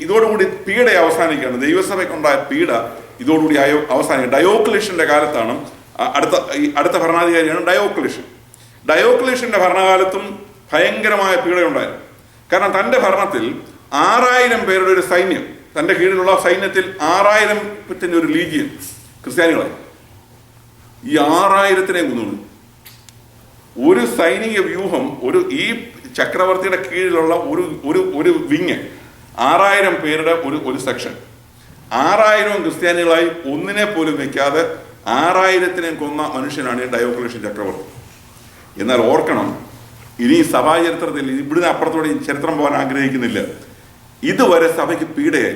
ഇതോടുകൂടി പീഡ അവസാനിക്കുകയാണ്. ദൈവസഭയ്ക്കുണ്ടായ പീഡ ഇതോടുകൂടി അവസാനിക്കുക. ഡയോക്ലിഷ്യന്റെ കാലത്താണ് അടുത്ത ഭരണാധികാരിയാണ് ഡയോക്ലിഷ്യൻ. ഡയോക്ലിഷ്യന്റെ ഭരണകാലത്തും ഭയങ്കരമായ പീഡയുണ്ടായിരുന്നു. കാരണം തൻ്റെ ഭരണത്തിൽ 6000 പേരുടെ ഒരു സൈന്യം, തൻ്റെ കീഴിലുള്ള സൈന്യത്തിൽ 6000 ഒരു ലീജിയൻ ക്രിസ്ത്യാനികളായി. ഈ 6000 കൊന്നു. ഒരു സൈനിക വ്യൂഹം, ഈ ചക്രവർത്തിയുടെ കീഴിലുള്ള ഒരു വിങ്, 6000 പേരുടെ ഒരു സെക്ഷൻ, 6000 ക്രിസ്ത്യാനികളായി ഒന്നിനെ പോലും വെക്കാതെ 6000 കൊന്ന മനുഷ്യനാണ് ഈ ഡയോക്ലിഷ്യൻ ചക്രവർത്തി. എന്നാൽ ഓർക്കണം, ഇനി സഭാചരിത്രത്തിൽ ഇവിടുന്ന് അപ്പുറത്തോടെ ചരിത്രം പോകാൻ ആഗ്രഹിക്കുന്നില്ല. ഇതുവരെ സഭയ്ക്ക് പീഡയായി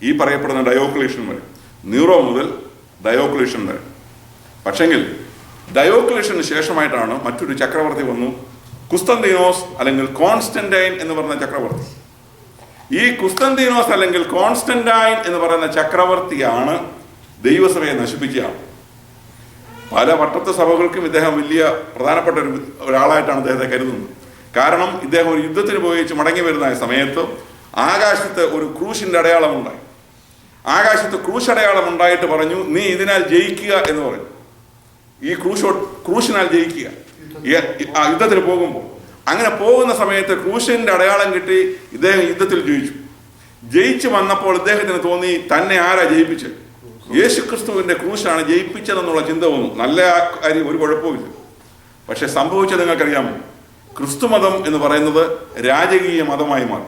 ഈ പറയപ്പെടുന്ന ഡയോക്ലിഷ്യൻ വരെ, നീറോ മുതൽ ഡയോക്ലിഷ്യൻ വരെ. പക്ഷെങ്കിൽ ഡയോക്ലിഷ്യന് ശേഷമായിട്ടാണ് മറ്റൊരു ചക്രവർത്തി വന്നു, കുസ്തന്തീനോസ് അല്ലെങ്കിൽ കോൺസ്റ്റന്റൈൻ എന്ന് പറയുന്ന ചക്രവർത്തി. ഈ കുസ്തന്തീനോസ് അല്ലെങ്കിൽ കോൺസ്റ്റന്റൈൻ എന്ന് പറയുന്ന ചക്രവർത്തിയാണ് ദൈവസഭയെ നശിപ്പിക്കുക. പല പട്ടത്ത് സഭകൾക്കും ഇദ്ദേഹം വലിയ പ്രധാനപ്പെട്ട ഒരാളായിട്ടാണ് അദ്ദേഹത്തെ കരുതുന്നത്. കാരണം ഇദ്ദേഹം ഒരു യുദ്ധത്തിന് പോയിച്ച് മടങ്ങി വരുന്ന സമയത്ത് ആകാശത്ത് ഒരു ക്രൂശിന്റെ അടയാളമുണ്ടായി. ആകാശത്ത് ക്രൂശ് അടയാളം ഉണ്ടായിട്ട് പറഞ്ഞു, നീ ഇതിനാൽ ജയിക്കുക എന്ന് പറഞ്ഞു. ഈ ക്രൂശിനാൽ ജയിക്കുക യുദ്ധത്തിന് പോകുമ്പോൾ. അങ്ങനെ പോകുന്ന സമയത്ത് ക്രൂശിന്റെ അടയാളം കിട്ടി. ഇദ്ദേഹം യുദ്ധത്തിൽ ജയിച്ചു വന്നപ്പോൾ ഇദ്ദേഹത്തിന് തോന്നി, തന്നെ ആരാ ജയിപ്പിച്ചത്? യേശുക്രിസ്തുവിന്റെ ക്രൂശാണ് ജയിപ്പിച്ചതെന്നുള്ള ചിന്ത വന്നു. നല്ല കാര്യം, ഒരു കുഴപ്പമില്ല. പക്ഷെ സംഭവിച്ചത് നിങ്ങൾക്കറിയാമോ? ക്രിസ്തുമതം എന്ന് പറയുന്നത് രാജകീയ മതമായി മാറി.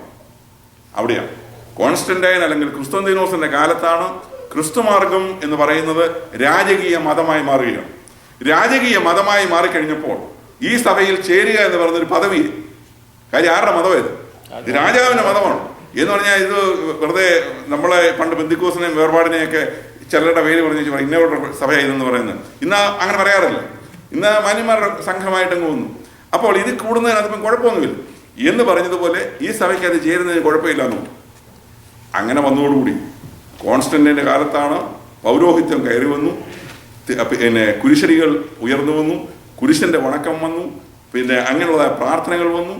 അവിടെയാണ് കോൺസ്റ്റന്റൈൻ അല്ലെങ്കിൽ ക്രിസ്തുന്തീനോസിന്റെ കാലത്താണ് ക്രിസ്തുമാർഗം എന്ന് പറയുന്നത് രാജകീയ മതമായി മാറുകയാണ്. രാജകീയ മതമായി മാറിക്കഴിഞ്ഞപ്പോൾ ഈ സഭയിൽ ചേരുക എന്ന് പറയുന്നൊരു പദവി. കാര്യം ആരുടെ മതമായത്? ഇത് രാജാവിന്റെ മതമാണ് എന്ന് പറഞ്ഞാൽ ഇത് വെറുതെ നമ്മളെ പണ്ട് ബന്ധുക്കോസിനെയും വേർപാടിനെയൊക്കെ ചിലരുടെ പേര് പറഞ്ഞു ഇന്നവരുടെ സഭയായതെന്ന് പറയുന്നത്. ഇന്ന് അങ്ങനെ പറയാറില്ല. ഇന്ന് മാന്യന്മാരുടെ സംഘമായിട്ടങ്ങ് വന്നു. അപ്പോൾ ഇത് കൂടുന്നതിനകത്തിപ്പം കുഴപ്പമൊന്നുമില്ല എന്ന് പറഞ്ഞതുപോലെ ഈ സഭയ്ക്ക് അത് ചേരുന്നതിന് കുഴപ്പമില്ല എന്നുണ്ട്. അങ്ങനെ വന്നതോടുകൂടി കോൺസ്റ്റന്റിന്റെ കാലത്താണ് പൗരോഹിത്യം കയറി വന്നു. പിന്നെ കുരിശടികൾ ഉയർന്നു വന്നു, കുരിശന്റെ വണക്കം വന്നു, പിന്നെ അങ്ങനെയുള്ള പ്രാർത്ഥനകൾ വന്നു,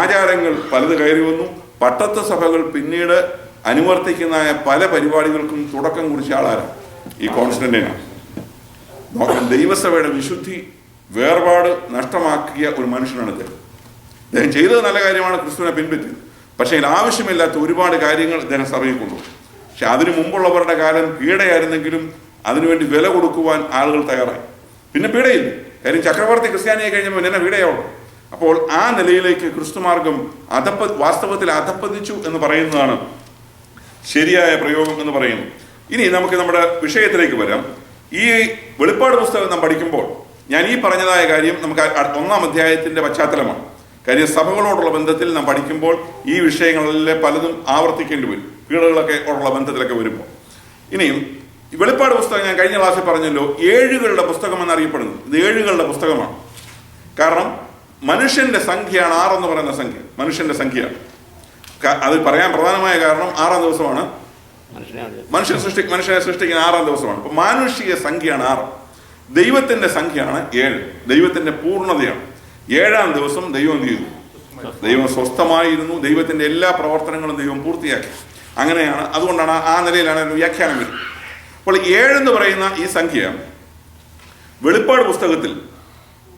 ആചാരങ്ങൾ പലത് കയറി വന്നു. പട്ടത്വ സഭകൾ പിന്നീട് അനുവർത്തിക്കുന്ന പല പരിപാടികൾക്കും തുടക്കം കുറിച്ച ആളാരാണ്? ഈ കോൺസ്റ്റന്റൈനാണ്. ദൈവസഭയുടെ വിശുദ്ധി വേർപാട് നഷ്ടമാക്കിയ ഒരു മനുഷ്യനാണ് ഇദ്ദേഹം. അദ്ദേഹം ചെയ്തത് നല്ല കാര്യമാണ്, ക്രിസ്തുവിനെ പിൻപറ്റിയത്. പക്ഷേ ആവശ്യമില്ലാത്ത ഒരുപാട് കാര്യങ്ങൾ ഇദ്ദേഹം സഭയിൽ കൊണ്ടുപോകും. പക്ഷെ അതിനു മുമ്പുള്ളവരുടെ കാലം പീഡയായിരുന്നെങ്കിലും അതിനുവേണ്ടി വില കൊടുക്കുവാൻ ആളുകൾ തയ്യാറായി. പിന്നെ പീഡയില്ല. കാര്യം ചക്രവർത്തി ക്രിസ്ത്യാനിയെ കഴിഞ്ഞപ്പോൾ എന്നെ പീഡയാവുള്ളൂ. അപ്പോൾ ആ നിലയിലേക്ക് ക്രിസ്തുമാർഗം വാസ്തവത്തിൽ അധപ്പതിച്ചു എന്ന് പറയുന്നതാണ് ശരിയായ പ്രയോഗം എന്ന് പറയുന്നു. ഇനി നമുക്ക് നമ്മുടെ വിഷയത്തിലേക്ക് വരാം. ഈ വെളിപ്പാട് പുസ്തകം നാം പഠിക്കുമ്പോൾ ഞാൻ ഈ പറഞ്ഞതായ കാര്യം നമുക്ക് 1-ാം അധ്യായത്തിന്റെ പശ്ചാത്തലമാണ്. കാര്യം സഭകളോടുള്ള ബന്ധത്തിൽ നാം പഠിക്കുമ്പോൾ ഈ വിഷയങ്ങളിലെ പലതും ആവർത്തിക്കേണ്ടി വരും, പീഡകളൊക്കെ ഉള്ള ബന്ധത്തിലൊക്കെ വരുമ്പോൾ. ഇനിയും ഈ വെളിപ്പാട് പുസ്തകം ഞാൻ കഴിഞ്ഞ ക്ലാസ്സിൽ പറഞ്ഞല്ലോ, ഏഴുകളുടെ പുസ്തകം എന്നറിയപ്പെടുന്നു. ഇത് ഏഴുകളുടെ പുസ്തകമാണ്. കാരണം മനുഷ്യന്റെ സംഖ്യയാണ് 6 എന്ന് പറയുന്ന സംഖ്യ. മനുഷ്യന്റെ സംഖ്യയാണ്. അത് പറയാൻ പ്രധാനമായ കാരണം 6-ാം ദിവസമാണ് മനുഷ്യനെ സൃഷ്ടിക്കുന്ന 6-ാം ദിവസമാണ്. അപ്പൊ മാനുഷിക സംഖ്യയാണ് 6. ദൈവത്തിന്റെ സംഖ്യയാണ് 7. ദൈവത്തിന്റെ പൂർണ്ണതയാണ്. 7-ാം ദിവസം ദൈവം എന്ത് ചെയ്തു? ദൈവം സ്വസ്ഥമായിരുന്നു. ദൈവത്തിന്റെ എല്ലാ പ്രവർത്തനങ്ങളും ദൈവം പൂർത്തിയാക്കി. അങ്ങനെയാണ്, അതുകൊണ്ടാണ് ആ നിലയിലാണ് വ്യാഖ്യാനം വരുന്നത്. അപ്പോൾ 7 എന്ന് പറയുന്ന ഈ സംഖ്യ വെളിപ്പാട് പുസ്തകത്തിൽ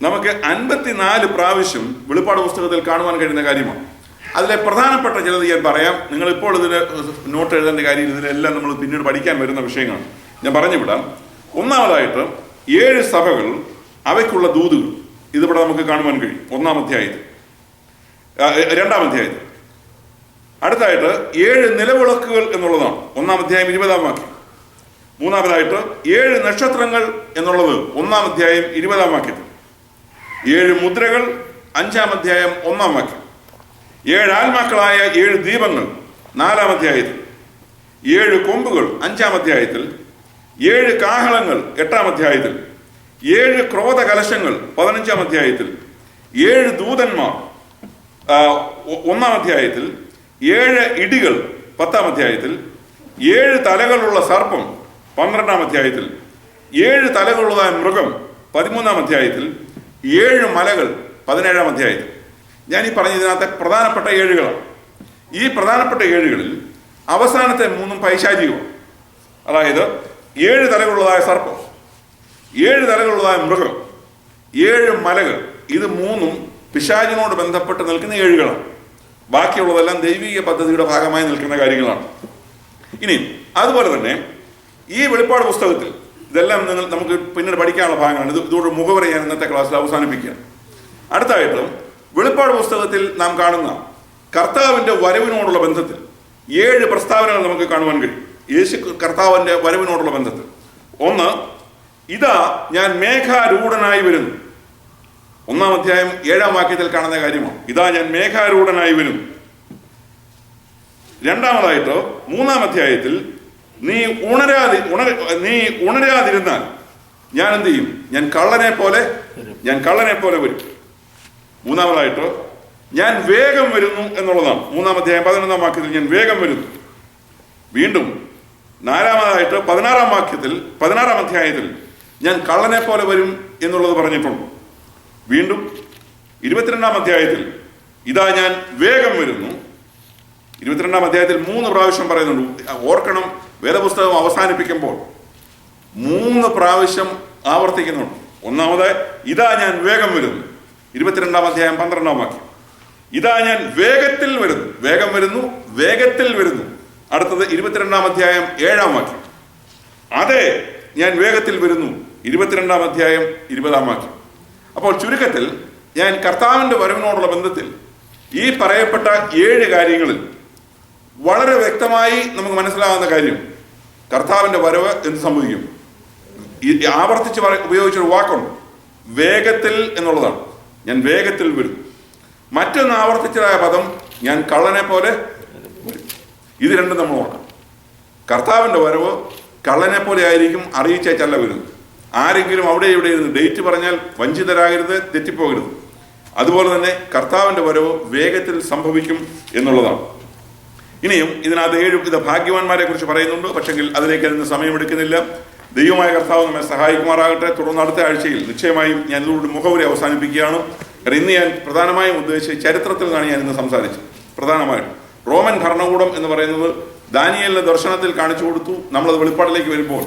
നമുക്ക് 54 പ്രാവശ്യം വെളിപ്പാട് പുസ്തകത്തിൽ കാണുവാൻ കഴിയുന്ന കാര്യമാണ്. അതിലെ പ്രധാനപ്പെട്ട ചിലത് ഞാൻ പറയാം. നിങ്ങൾ ഇപ്പോൾ ഇതിന് നോട്ട് എഴുതേണ്ട കാര്യം, ഇതിലെല്ലാം നമ്മൾ പിന്നീട് പഠിക്കാൻ വരുന്ന വിഷയങ്ങളാണ്. ഞാൻ പറഞ്ഞു വിടാം. ഒന്നാമതായിട്ട് 7 സഭകൾ, അവയ്ക്കുള്ള ദൂതുകൾ, ഇതിവിടെ നമുക്ക് കാണുവാൻ കഴിയും 1-ാം അധ്യായത്തിൽ, 2-ാം അധ്യായത്തിൽ. അടുത്തായിട്ട് 7 നിലവിളക്കുകൾ എന്നുള്ളതാണ് 1-ാം അധ്യായം 20-ാം വാക്യം. മൂന്നാമതായിട്ട് 7 നക്ഷത്രങ്ങൾ എന്നുള്ളത് 1-ാം അധ്യായം 20-ാം വാക്യത്തിൽ. 7 മുദ്രകൾ 5-ാം അധ്യായം 1-ാം വാക്യം. 7 ആത്മാക്കളായ 7 ദീപങ്ങൾ 4-ാം അധ്യായത്തിൽ. 7 കൊമ്പുകൾ 5-ാം അധ്യായത്തിൽ. 7 കാഹളങ്ങൾ 8-ാം അധ്യായത്തിൽ. 7 ക്രോധ കലശങ്ങൾ 15-ാം അധ്യായത്തിൽ. 7 ദൂതന്മാർ 1-ാം അധ്യായത്തിൽ. 7 ഇടികൾ 10-ാം അധ്യായത്തിൽ. 7 തലകളുള്ള സർപ്പം 12-ാം അധ്യായത്തിൽ. 7 തലകളുള്ളതായ മൃഗം 13-ാം അധ്യായത്തിൽ. 7 മലകൾ 17-ാം അധ്യായത്തിൽ. ഞാൻ ഈ പറഞ്ഞതിനകത്തെ പ്രധാനപ്പെട്ട 7കളാണ്. ഈ പ്രധാനപ്പെട്ട 7കളിൽ അവസാനത്തെ 3 പൈശാചികമാണ്. അതായത് 7 തലകളുള്ളതായ സർപ്പം, 7 തലകളുള്ളതായ മൃഗം, 7 മലകൾ. ഇത് 3 പിശാചിനോട് ബന്ധപ്പെട്ട് നിൽക്കുന്ന 7കളാണ്. ബാക്കിയുള്ളതെല്ലാം ദൈവിക പദ്ധതിയുടെ ഭാഗമായി നിൽക്കുന്ന കാര്യങ്ങളാണ്. ഇനി അതുപോലെ തന്നെ ഈ വെളിപ്പാട് പുസ്തകത്തിൽ ഇതെല്ലാം നമുക്ക് പിന്നീട് പഠിക്കാനുള്ള ഭാഗങ്ങളാണ്. ഇതോട് മുഖവരെ ഞാൻ ഇന്നത്തെ ക്ലാസ്സിൽ അവസാനിപ്പിക്കുകയാണ്. അടുത്തായിട്ട് വെളിപ്പാട് പുസ്തകത്തിൽ നാം കാണുന്ന കർത്താവിന്റെ വരവിനോടുള്ള ബന്ധത്തിൽ 7 പ്രസ്താവനകൾ നമുക്ക് കാണുവാൻ കഴിയും. യേശു കർത്താവിന്റെ വരവിനോടുള്ള ബന്ധത്തിൽ. ഒന്ന്, ഇതാ ഞാൻ മേഘാരൂഢനായി വരുന്നു. 1-ാം അധ്യായം 7-ാം വാക്യത്തിൽ കാണുന്ന കാര്യമാണ്. ഇതാ ഞാൻ മേഘാരൂഢനായി വരുന്നു. രണ്ടാമതായിട്ട് 3-ാം അധ്യായത്തിൽ നീ ഉണരാതിരുന്നാൽ ഞാൻ എന്ത് ചെയ്യും? ഞാൻ കള്ളനെ പോലെ വരും. മൂന്നാമതായിട്ട് ഞാൻ വേഗം വരുന്നു എന്നുള്ളതാണ്. 3-ാം അധ്യായം 11-ാം വാക്യത്തിൽ ഞാൻ വേഗം വരുന്നു. വീണ്ടും 4-ാമതായിട്ട് 16-ാം അധ്യായത്തിൽ ഞാൻ കള്ളനെ പോലെ വരും എന്നുള്ളത് പറഞ്ഞിട്ടുണ്ട്. വീണ്ടും 22-ാം അധ്യായത്തിൽ ഇതാ ഞാൻ വേഗം വരുന്നു. 22-ാം അധ്യായത്തിൽ 3 പ്രാവശ്യം പറയുന്നുണ്ട്. ഓർക്കണം, വേദപുസ്തകം അവസാനിപ്പിക്കുമ്പോൾ 3 പ്രാവശ്യം ആവർത്തിക്കുന്നുണ്ട്. ഒന്നാമത് ഇതാ ഞാൻ വേഗം വരുന്നു, 22-ാം അധ്യായം 12-ാം വാക്യം. ഇതാ ഞാൻ വേഗത്തിൽ വരുന്നു, വേഗത്തിൽ വരുന്നു. അടുത്തത് 22-ാം അധ്യായം 7-ാം വാക്യം. അതെ, ഞാൻ വേഗത്തിൽ വരുന്നു, 22-ാം അധ്യായം 20-ാം വാക്യം. അപ്പോൾ ചുരുക്കത്തിൽ ഞാൻ കർത്താവിന്റെ വരവിനോടുള്ള ബന്ധത്തിൽ ഈ പറയപ്പെട്ട 7 കാര്യങ്ങളിൽ വളരെ വ്യക്തമായി നമുക്ക് മനസ്സിലാകുന്ന കാര്യം കർത്താവിന്റെ വരവ് എന്ത് സംഭവിക്കും. ആവർത്തിച്ച് ഉപയോഗിച്ചൊരു വാക്കുണ്ട്, വേഗത്തിൽ എന്നുള്ളതാണ്. ഞാൻ വേഗത്തിൽ വരും. മറ്റൊന്ന് ആവർത്തിച്ചതായ പദം, ഞാൻ കള്ളനെ പോലെ വരും. ഇത് രണ്ടും നമ്മൾ ഓർക്കണം. കർത്താവിന്റെ വരവ് കള്ളനെ പോലെ ആയിരിക്കും, അറിയിച്ചല്ല വരുന്നത്. ആരെങ്കിലും അവിടെ ഇവിടെ ഇരുന്ന് ഡേറ്റ് പറഞ്ഞാൽ വഞ്ചിതരാകരുത്, തെറ്റിപ്പോകരുത്. അതുപോലെ തന്നെ കർത്താവിന്റെ വരവ് വേഗത്തിൽ സംഭവിക്കും എന്നുള്ളതാണ്. ഇനിയും ഇതിനകത്ത് 7 ഭാഗ്യവാന്മാരെ കുറിച്ച് പറയുന്നുണ്ട്. പക്ഷെങ്കിൽ അതിലേക്ക് അതിന് സമയമെടുക്കുന്നില്ല. ദൈവമായ കർത്താവ് നമ്മെ സഹായിക്കുമാറാകട്ടെ. തുടർന്ന് അടുത്ത ആഴ്ചയിൽ നിശ്ചയമായും ഞാൻ ഇതോട് മുഖവുര അവസാനിപ്പിക്കുകയാണ്. ഇന്ന് ഞാൻ പ്രധാനമായും ഉദ്ദേശിച്ച് ചരിത്രത്തിൽ നിന്നാണ് ഞാൻ ഇന്ന് സംസാരിച്ചത്. പ്രധാനമായിട്ടും റോമൻ ഭരണകൂടം എന്ന് പറയുന്നത് ദാനിയേലിന്റെ ദർശനത്തിൽ കാണിച്ചു കൊടുത്തു. നമ്മളത് വെളിപ്പാടിലേക്ക് വരുമ്പോൾ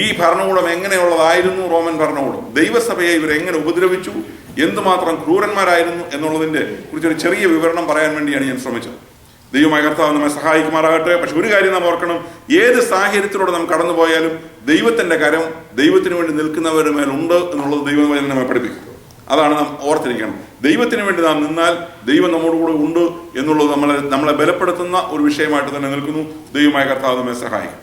ഈ ഭരണകൂടം എങ്ങനെയുള്ളതായിരുന്നു, റോമൻ ഭരണകൂടം ദൈവസഭയെ ഇവരെങ്ങനെ ഉപദ്രവിച്ചു, എന്തുമാത്രം ക്രൂരന്മാരായിരുന്നു എന്നുള്ളതിന്റെ കുറിച്ചൊരു ചെറിയ വിവരണം പറയാൻ വേണ്ടിയാണ് ഞാൻ ശ്രമിച്ചത്. ദൈവമായ കർത്താവ് നമ്മെ സഹായിക്കുമാറാകട്ടെ. പക്ഷെ ഒരു കാര്യം നാം ഓർക്കണം, ഏത് സാഹചര്യത്തിലൂടെ നാം കടന്നുപോയാലും ദൈവത്തിന്റെ കരം ദൈവത്തിന് വേണ്ടി നിൽക്കുന്നവരുടെ മേലുണ്ട് എന്നുള്ളത് ദൈവം നമ്മെ പഠിപ്പിക്കും. അതാണ് നാം ഓർത്തിരിക്കണം. ദൈവത്തിന് വേണ്ടി നാം നിന്നാൽ ദൈവം നമ്മോടുകൂടെ ഉണ്ട് എന്നുള്ളത് നമ്മളെ ബലപ്പെടുത്തുന്ന ഒരു വിഷയമായിട്ട് തന്നെ നിൽക്കുന്നു. ദൈവമായ കർത്താവ് നമ്മെ സഹായിക്കും.